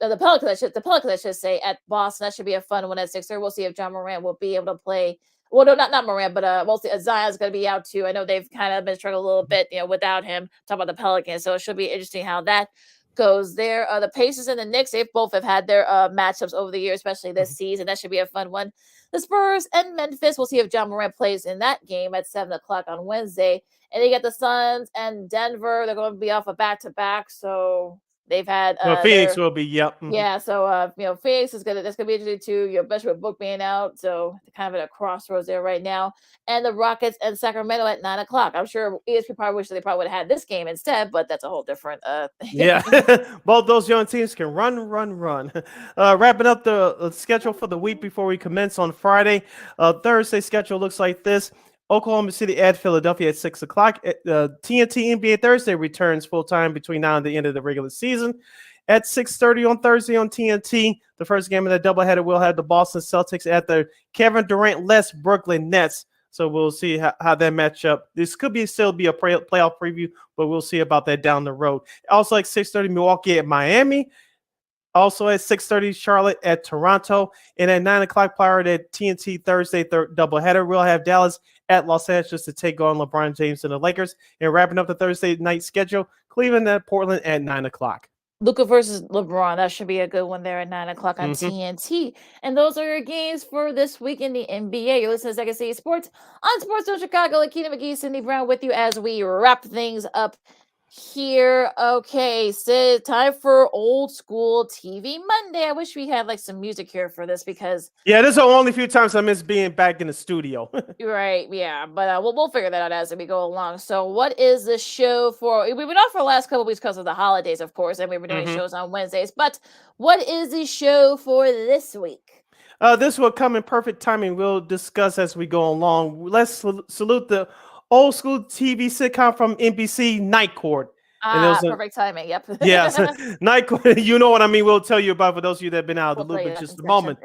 the Pelicans. I should say at Boston. That should be a fun one at 6:30. We'll see if John Morant will be able to play. Well, no, not Morant, but we'll see. Zion's going to be out too. I know they've kind of been struggling a little bit, without him. Talk about the Pelicans, so it should be interesting how that goes there. The Pacers and the Knicks, they both have had their matchups over the year, especially this season. That should be a fun one. The Spurs and Memphis, we'll see if John Morant plays in that game at 7 o'clock on Wednesday. And they got the Suns and Denver. They're going to be off a back-to-back, so they've had Phoenix will be yeah. So Phoenix that's gonna be interesting too. Especially with Book being out, so kind of at a crossroads there right now. And the Rockets and Sacramento at 9 o'clock. I'm sure ESPN probably wish they probably would have had this game instead, but that's a whole different thing. Yeah. Both those young teams can run. Wrapping up the schedule for the week before we commence on Friday. Thursday schedule looks like this. Oklahoma City at Philadelphia at 6 o'clock. TNT NBA Thursday returns full time between now and the end of the regular season. at 6:30 on Thursday on TNT. The first game of that doubleheader will have the Boston Celtics at the Kevin Durant-less Brooklyn Nets. So we'll see how that match up. This could still be a playoff preview, but we'll see about that down the road. Also at 6:30, Milwaukee at Miami. Also at 6:30, Charlotte at Toronto. And at 9 o'clock, Pirate at TNT Thursday doubleheader. We'll have Dallas at Los Angeles to take on LeBron James and the Lakers. And wrapping up the Thursday night schedule, Cleveland at Portland at 9 o'clock. Luka versus LeBron. That should be a good one there at 9 o'clock on TNT. And those are your games for this week in the NBA. You're listening to Second City Sports on Sports Zone Chicago. Lakeena McGee, Cindy Brown with you as we wrap things up here. Okay, Sid, time for old school TV Monday. I wish we had like some music here for this because this is the only few times I miss being back in the studio. right, yeah, but we'll figure that out as we go along. So, what is the show for? We've been off for the last couple of weeks because of the holidays, of course, and we were doing shows on Wednesdays. But what is the show for this week? This will come in perfect timing. We'll discuss as we go along. Let's salute the old school TV sitcom from NBC, Night Court. Perfect timing. Yep. Yes, Night Court. You know what I mean. We'll tell you about for those of you that have been out of the loop in just a moment.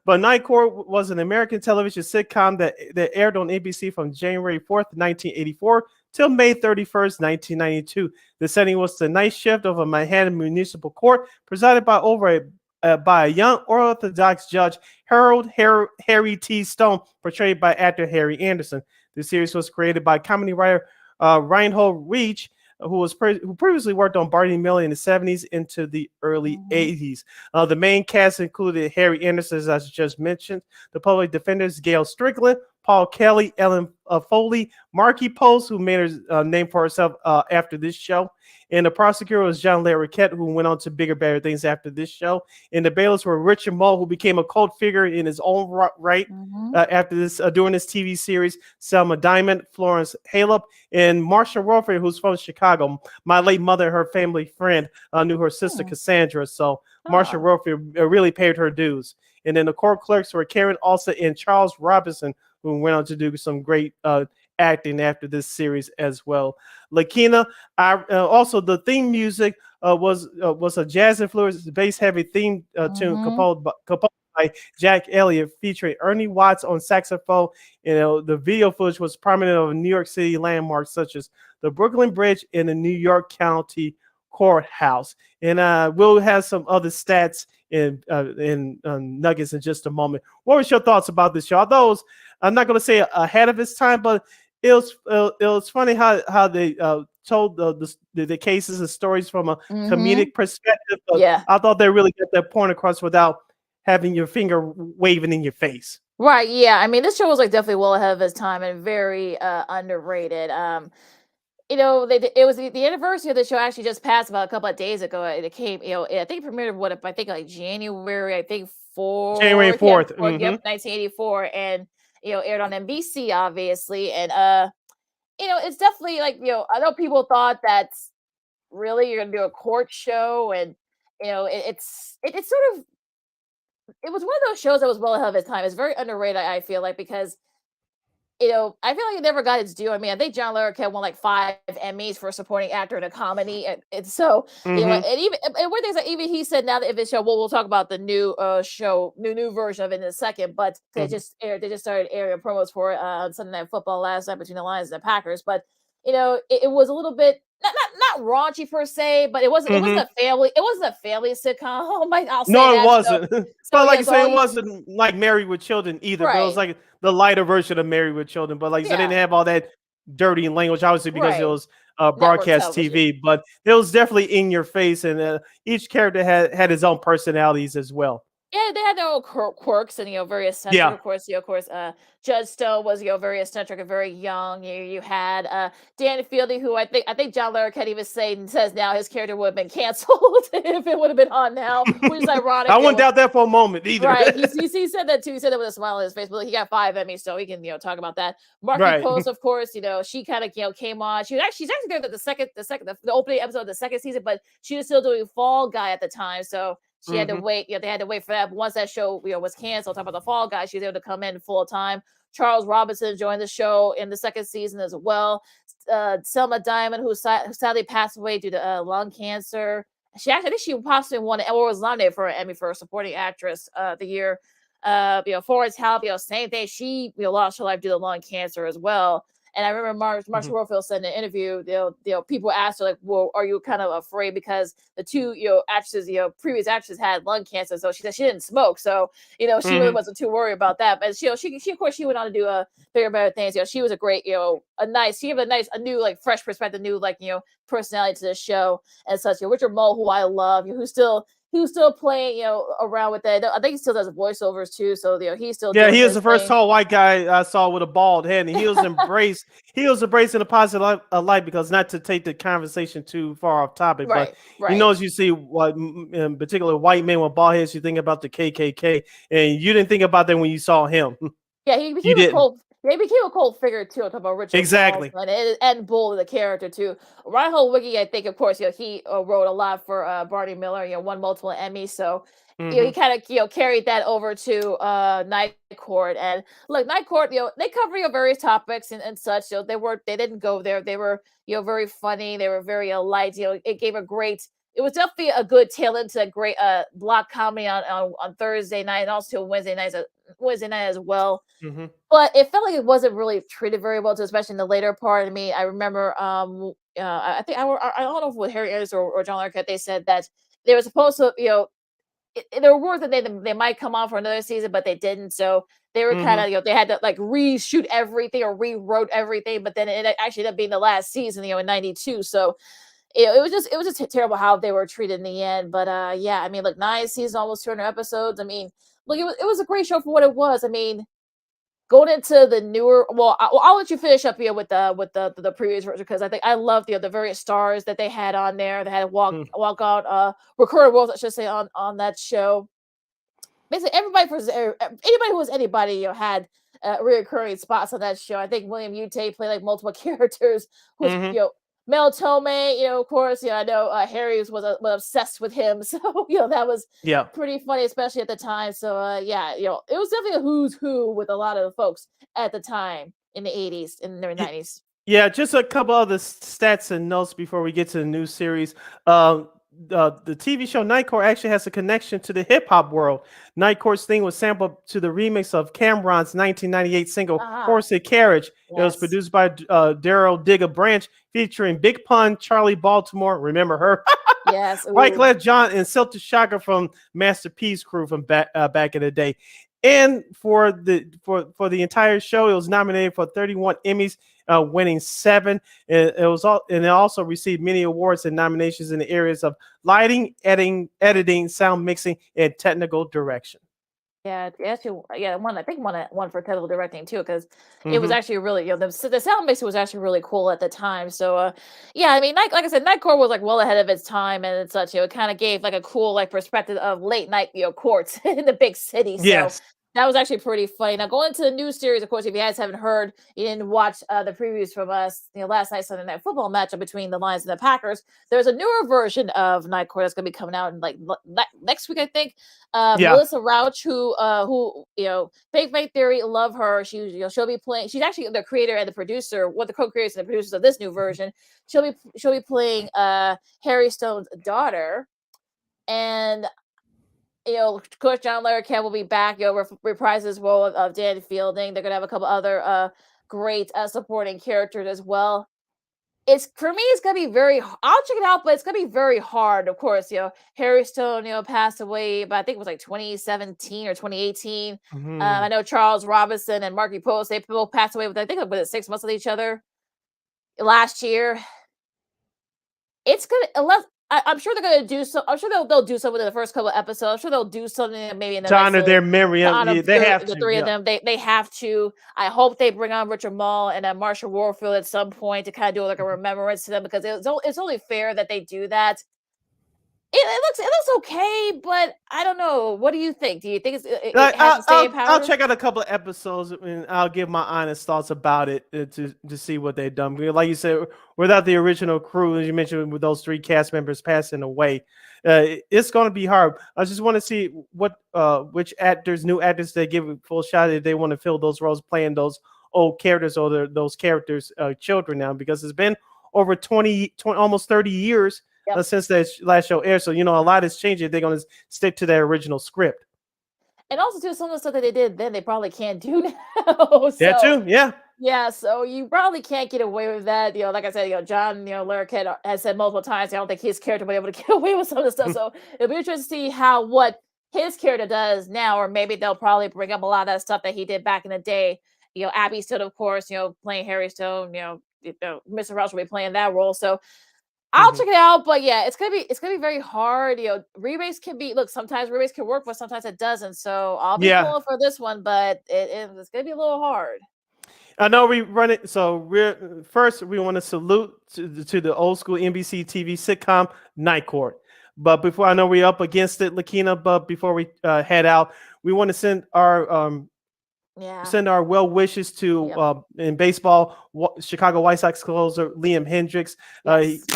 But Night Court was an American television sitcom that aired on NBC from January 4th, 1984 till May 31st, 1992. The setting was the night shift of a Manhattan municipal court presided by by a young Orthodox judge, Harold Harry T. Stone, portrayed by actor Harry Anderson. The series was created by comedy writer Reinhold Reich, who previously worked on Barney Miller in the 70s into the early 80s. The main cast included Harry Anderson, as I just mentioned, the public defenders Gail Strickland, Paul Kelly, Ellen Foley, Marky Post, who made her name for herself after this show. And the prosecutor was John Larroquette, who went on to bigger, better things after this show. And the bailiffs were Richard Moll, who became a cult figure in his own right after this during this TV series. Selma Diamond, Florence Halep, and Marsha Rolfe, who's from Chicago. My late mother, her family friend, knew her sister Cassandra. So Marsha Rolfe really paid her dues. And then the court clerks were Karen Alston and Charles Robinson, who went on to do some great acting after this series as well. Lakeena, also the theme music was a jazz influence, bass heavy theme tune composed by Jack Elliott, featuring Ernie Watts on saxophone. The video footage was prominent of New York City landmarks such as the Brooklyn Bridge and the New York County Courthouse. And we'll have some other stats in nuggets in just a moment. What was your thoughts about this show? Although I'm not going to say ahead of its time, but it was funny how they told the cases and stories from a comedic perspective. But I thought they really got that point across without having your finger waving in your face. Right. Yeah. I mean, this show was like definitely well ahead of its time and very underrated. It was the anniversary of the show actually just passed about a couple of days ago. It came, I think it premiered like January, January 4th. Yep, 1984, and aired on NBC, obviously, and it's definitely like I know people thought that's really you're gonna do a court show, and it's sort of it was one of those shows that was well ahead of its time. It's very underrated, I feel like, because I feel like it never got its due. I mean, I think John Larroquette won like 5 Emmys for supporting actor in a comedy, and so and one thing that even he said now that if it's show, we'll talk about the new show, new version of it in a second. But they just started airing promos for it on Sunday Night Football last night between the Lions and the Packers. But it was a little bit not raunchy per se, but it wasn't a family sitcom. Oh my! It wasn't. But like you say, it wasn't like Married with Children either. Right. But it was like the lighter version of Married with Children. But like I said, they didn't have all that dirty language, obviously, because it was broadcast TV. But it was definitely in your face, and each character had his own personalities as well. Yeah, they had their own quirks and very eccentric. Yeah. Of course, Judge Stowe was very eccentric and very young. You had Dan Fielding, who I think John Larroquette even says now his character would have been canceled if it would have been on now, which is ironic. I wouldn't doubt that for a moment either. Right? He said that too. He said that with a smile on his face. But he got 5 Emmys, so he can talk about that. Marky Post, of course, she kind of came on. She's actually there the opening episode of the second season, but she was still doing Fall Guy at the time, so. She had to wait. They had to wait for that. But once that show, was canceled, talk about the Fall Guy, she was able to come in full time. Charles Robinson joined the show in the second season as well. Selma Diamond, who sadly passed away due to lung cancer. I think she possibly won or was nominated for an Emmy for supporting actress the year. Forrest Help, same thing. She lost her life due to lung cancer as well. And I remember Marsha Warfield said in an interview, people asked her, like, well, are you kind of afraid because the two, actresses, previous actresses had lung cancer. So she said she didn't smoke. So, she really wasn't too worried about that. But she, of course, she went on to do bigger, better things. She was a great, she gave a new, like, fresh perspective, new, like, personality to the show and such. Richard Mole, who I love, who's still playing, around with that. I think he still does voiceovers too. So, he's still doing he is his the first thing. tall white guy I saw with a bald head, and he was embraced. He was embraced in a positive light because not to take the conversation too far off topic, Right. as you see what in particular white men with bald heads, you think about the KKK, and you didn't think about that when you saw him. Yeah, he became a cold. Yeah, he became a cold figure too. Talking about Richard Exactly. Ball and Bull, the character too. Reinhold Wiggy, I think, of course, he wrote a lot for Barney Miller. Won multiple Emmys, so he kind of carried that over to Night Court. And look, Night Court, they cover various topics and such. They didn't go there. They were very funny. They were very light. It gave a great. It was definitely a good tail into a great block comedy on Thursday night and also Wednesday night as well. But it felt like it wasn't really treated very well, especially in the later part. I mean, I remember, I think I don't know if it was Harry Ayers or John Larroquette. They said that they were supposed to, there were words that they might come on for another season, but they didn't. So they were kind of, they had to like reshoot everything or rewrote everything. But then it actually ended up being the last season, in '92. So it was just terrible how they were treated in the end. But yeah, I mean, look, 9 seasons, almost 200 episodes. I mean, look, it was a great show for what it was. I mean, going into the newer, I'll let you finish up here with the previous version because I think I love the various stars that they had on there. They had walk out recurring roles, I should say, on that show. Basically, anybody who was anybody had reoccurring spots on that show. I think William Ute played like multiple characters. Who's Mel Tomei, of course, I know Harry was obsessed with him, so that was pretty funny, especially at the time. So yeah, it was definitely a who's who with a lot of folks at the time in the '80s and the '90s. Yeah, just a couple other stats and notes before we get to the new series. The TV show Night Court actually has a connection to the hip hop world. Night Court's theme was sampled to the remix of Cameron's 1998 single "Horse and Carriage." Yes. It was produced by Daryl Digga Branch, featuring Big Pun, Charlie Baltimore, remember her? Yes, Wyclef Jean, and Silta Shaka from Master P's crew from back in the day. And for the entire show, it was nominated for 31 Emmys, winning 7. And it also received many awards and nominations in the areas of lighting, editing, sound mixing, and technical direction. Yeah, actually, one for technical directing too, because it was actually really, the sound mixing was actually really cool at the time. So, yeah, I mean, like I said, Night Court was like well ahead of its time and such. It kind of gave like a cool like perspective of late night, courts in the big city. So yes. That was actually pretty funny. Now, going into the new series, of course, if you guys haven't heard, you didn't watch the previews from us, last night's Sunday Night Football matchup between the Lions and the Packers. There's a newer version of Night Court that's going to be coming out in like next week, I think. Melissa Rauch, who Fake Fake Theory, love her. She'll be playing. She's actually the creator and the producer, one of the co-creators and the producers of this new version. She'll be playing Harry Stone's daughter, and Coach John Larroquette will be back. Reprise his role of Dan Fielding. They're gonna have a couple other great supporting characters as well. For me, it's gonna be very. I'll check it out, but it's gonna be very hard. Of course, Harry Stone, passed away, but I think it was like 2017 or 2018. I know Charles Robinson and Marky Post, they both passed away with, I think, 6 months with each other last year. It's gonna I'm sure they're gonna do so. I'm sure they'll do something in the first couple of episodes. I'm sure they'll do something maybe in the to honor their memory. They have to. The three of them. They have to. I hope they bring on Richard Mall and Marsha Warfield at some point to kind of do like a remembrance to them, because it's only fair that they do that. It looks okay, but I don't know. What do you think? Do you think it has to stay in power? I'll check out a couple of episodes and I'll give my honest thoughts about it to see what they've done. Like you said, without the original crew, as you mentioned, with those 3 cast members passing away, it's going to be hard. I just want to see what which new actors they give a full shot if they want to fill those roles playing those old characters or those characters' children now, because it's been over 20 almost 30 years since that last show aired. So a lot is changing. They're going to stick to their original script. And also, too, some of the stuff that they did then, they probably can't do now. That too, yeah. Yeah, so you probably can't get away with that. Like I said, John, Larroquette has said multiple times, I don't think his character will be able to get away with some of the stuff. So it'll be interesting to see what his character does now, or maybe they'll probably bring up a lot of that stuff that he did back in the day. Abby Stone, of course, playing Harry Stone, Mr. Rush will be playing that role. So I'll check it out, but yeah, it's gonna be very hard. Remakes can be sometimes remakes can work, but sometimes it doesn't. So I'll be pulling for this one, but it's gonna be a little hard. I know we run it. So we want to salute to the old school NBC TV sitcom Night Court. But before I know we're up against it, Lakeena, but before we head out, we want to send our well wishes to in baseball, Chicago White Sox closer Liam Hendriks.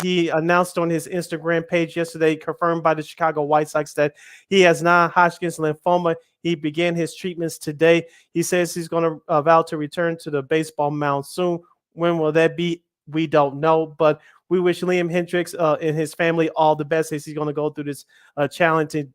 He announced on his Instagram page yesterday, confirmed by the Chicago White Sox, that he has non-Hodgkin's lymphoma. He began his treatments today. He says he's going to vow to return to the baseball mound soon. When will that be? We don't know, but we wish Liam Hendriks and his family all the best as he's going to go through this challenging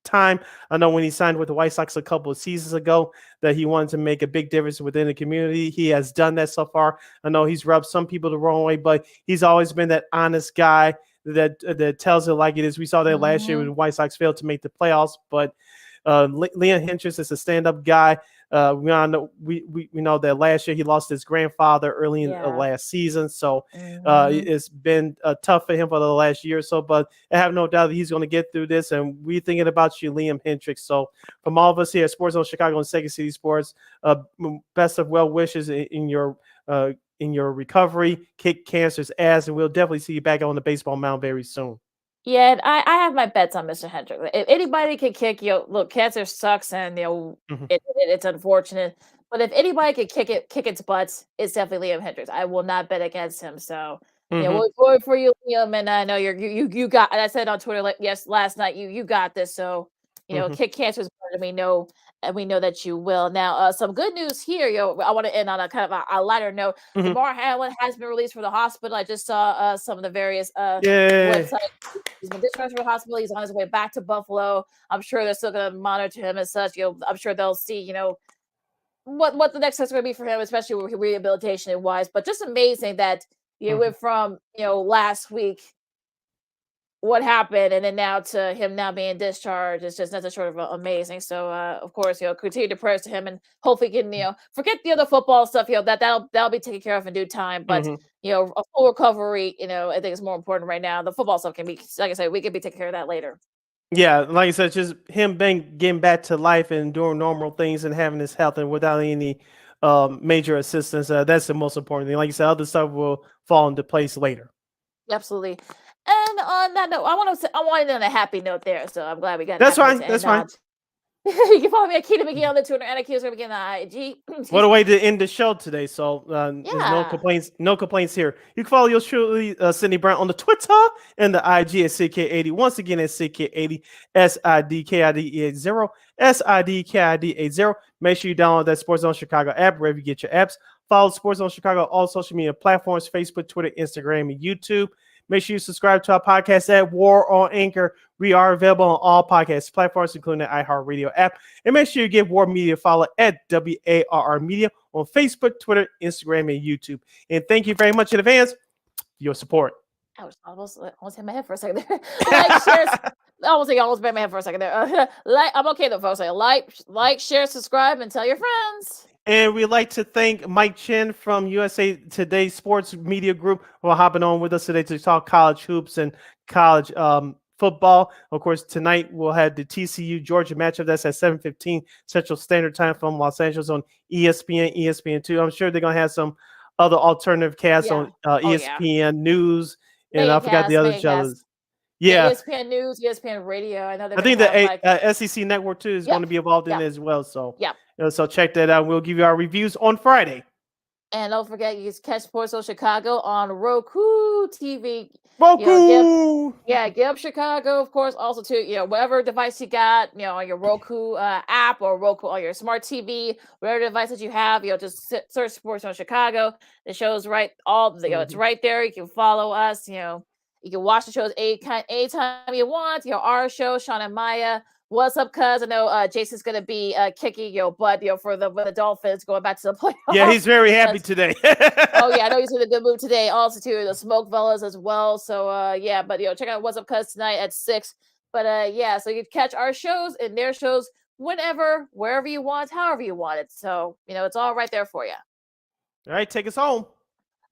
time. I know when he signed with the White Sox a couple of seasons ago that he wanted to make a big difference within the community. He has done that so far. I know he's rubbed some people the wrong way, but he's always been that honest guy that tells it like it is. We saw that last year when the White Sox failed to make the playoffs, but Liam Hendriks is a stand-up guy. We know that last year he lost his grandfather early in last season, so it's been tough for him for the last year or so. But I have no doubt that he's going to get through this, and we're thinking about you, Liam Hendriks. So from all of us here at Sports Zone Chicago and Second City Sports, best of well wishes in your recovery. Kick cancer's ass, and we'll definitely see you back on the baseball mound very soon. Yeah, and I have my bets on Mr. Hendriks. If anybody can kick, look, cancer sucks, and it's unfortunate. But if anybody could kick its butts, it's definitely Liam Hendriks. I will not bet against him. So we'll vote for you, Liam. And I know you got. And I said on Twitter, last night, you got this. So kick cancer's part of me. No, and we know that you will. Now, some good news here. I want to end on a kind of a lighter note. Damar Hamlin has been released from the hospital. I just saw some of the various websites. He's been discharged from the hospital. He's on his way back to Buffalo. I'm sure they're still going to monitor him as such. I'm sure they'll see, what the next steps are going to be for him, especially with rehabilitation and wise. But just amazing that you went from last week, what happened, and then now to him now being discharged. It's just nothing short of amazing. So of course, continue to prayers to him, and hopefully can forget the other football stuff. That'll be taken care of in due time. But a full recovery, I think is more important right now. The football stuff can be, like I said, we can be taking care of that later. Yeah, like I said, just him getting back to life and doing normal things and having his health and without any major assistance. That's the most important thing. Like you said, other stuff will fall into place later. Absolutely. And on that note, I wanted on a happy note there. So I'm glad we got that's fine. That's fine. You can follow me at Keita McGee on the Twitter and at Keita McGee on the IG. What a way to end the show today. So there's no complaints. No complaints here. You can follow yours truly, Sydney Brown, on the Twitter and the IG at CK80. Once again, at CK80, SIDKID80, SIDKID80. Make sure you download that Sports Zone Chicago app wherever you get your apps. Follow Sports Zone Chicago on all social media platforms: Facebook, Twitter, Instagram, and YouTube. Make sure you subscribe to our podcast at War on Anchor. We are available on all podcast platforms, including the iHeartRadio app. And make sure you give War Media a follow at WARR Media on Facebook, Twitter, Instagram, and YouTube. And thank you very much in advance for your support. I was almost hit my head for a second there. Almost hit my head for a second there. I'm okay though, folks. Like, share, subscribe, and tell your friends. And we'd like to thank Mike Chen from USA Today Sports Media Group for hopping on with us today to talk college hoops and college football. Of course, tonight we'll have the TCU Georgia matchup. That's at 7:15 Central Standard Time from Los Angeles on ESPN, ESPN2. I'm sure they're going to have some other alternative casts on ESPN News. And I forgot the other channels. Yeah. ESPN News, ESPN Radio. I think the SEC Network too is going to be involved in it as well. So so check that out. We'll give you our reviews on Friday. And don't forget, you can catch Sports Zone Chicago on Roku TV. Roku. Get up Chicago, of course. Also, too, whatever device you got, on your Roku app or Roku on your smart TV, whatever device that you have, just search Sports Zone Chicago. The show's right. It's right there. You can follow us. You can watch the shows anytime you want. Our show, Sean and Maya. What's up, cuz? I know Jason's gonna be kicking butt, for the Dolphins going back to the playoffs. Yeah, he's very happy today. Oh yeah, I know he's in a good mood today. Also, too, the Smoke Fellas as well. So but check out What's Up, cuz tonight at 6. But so you can catch our shows and their shows whenever, wherever you want, however you want it. So it's all right there for you. All right, take us home.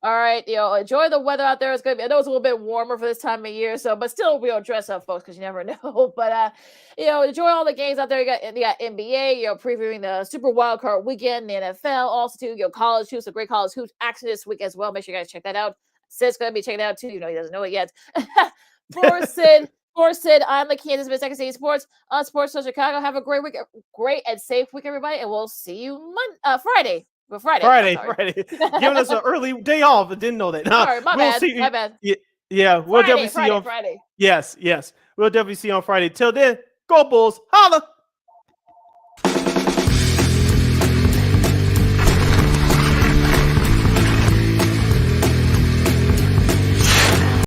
All right, enjoy the weather out there. It's gonna be. I know it's a little bit warmer for this time of year, but still, dress up, folks, because you never know. But enjoy all the games out there. You got NBA. Previewing the Super Wild Card Weekend, the NFL. Also, too, college hoops, a great college hoops action this week as well. Make sure you guys check that out. Sid's gonna be checking it out too. He doesn't know it yet. For Sid, I'm Lakeena and Sid, Second City Sports on Sports Social Chicago. Have a great week, great and safe week, everybody, and we'll see you Friday. Well, Friday. Giving us an early day off. I didn't know that. Sorry, my bad. Yeah, we'll definitely see you on Friday. Yes. We'll definitely see you on Friday. Till then, go Bulls. Holla.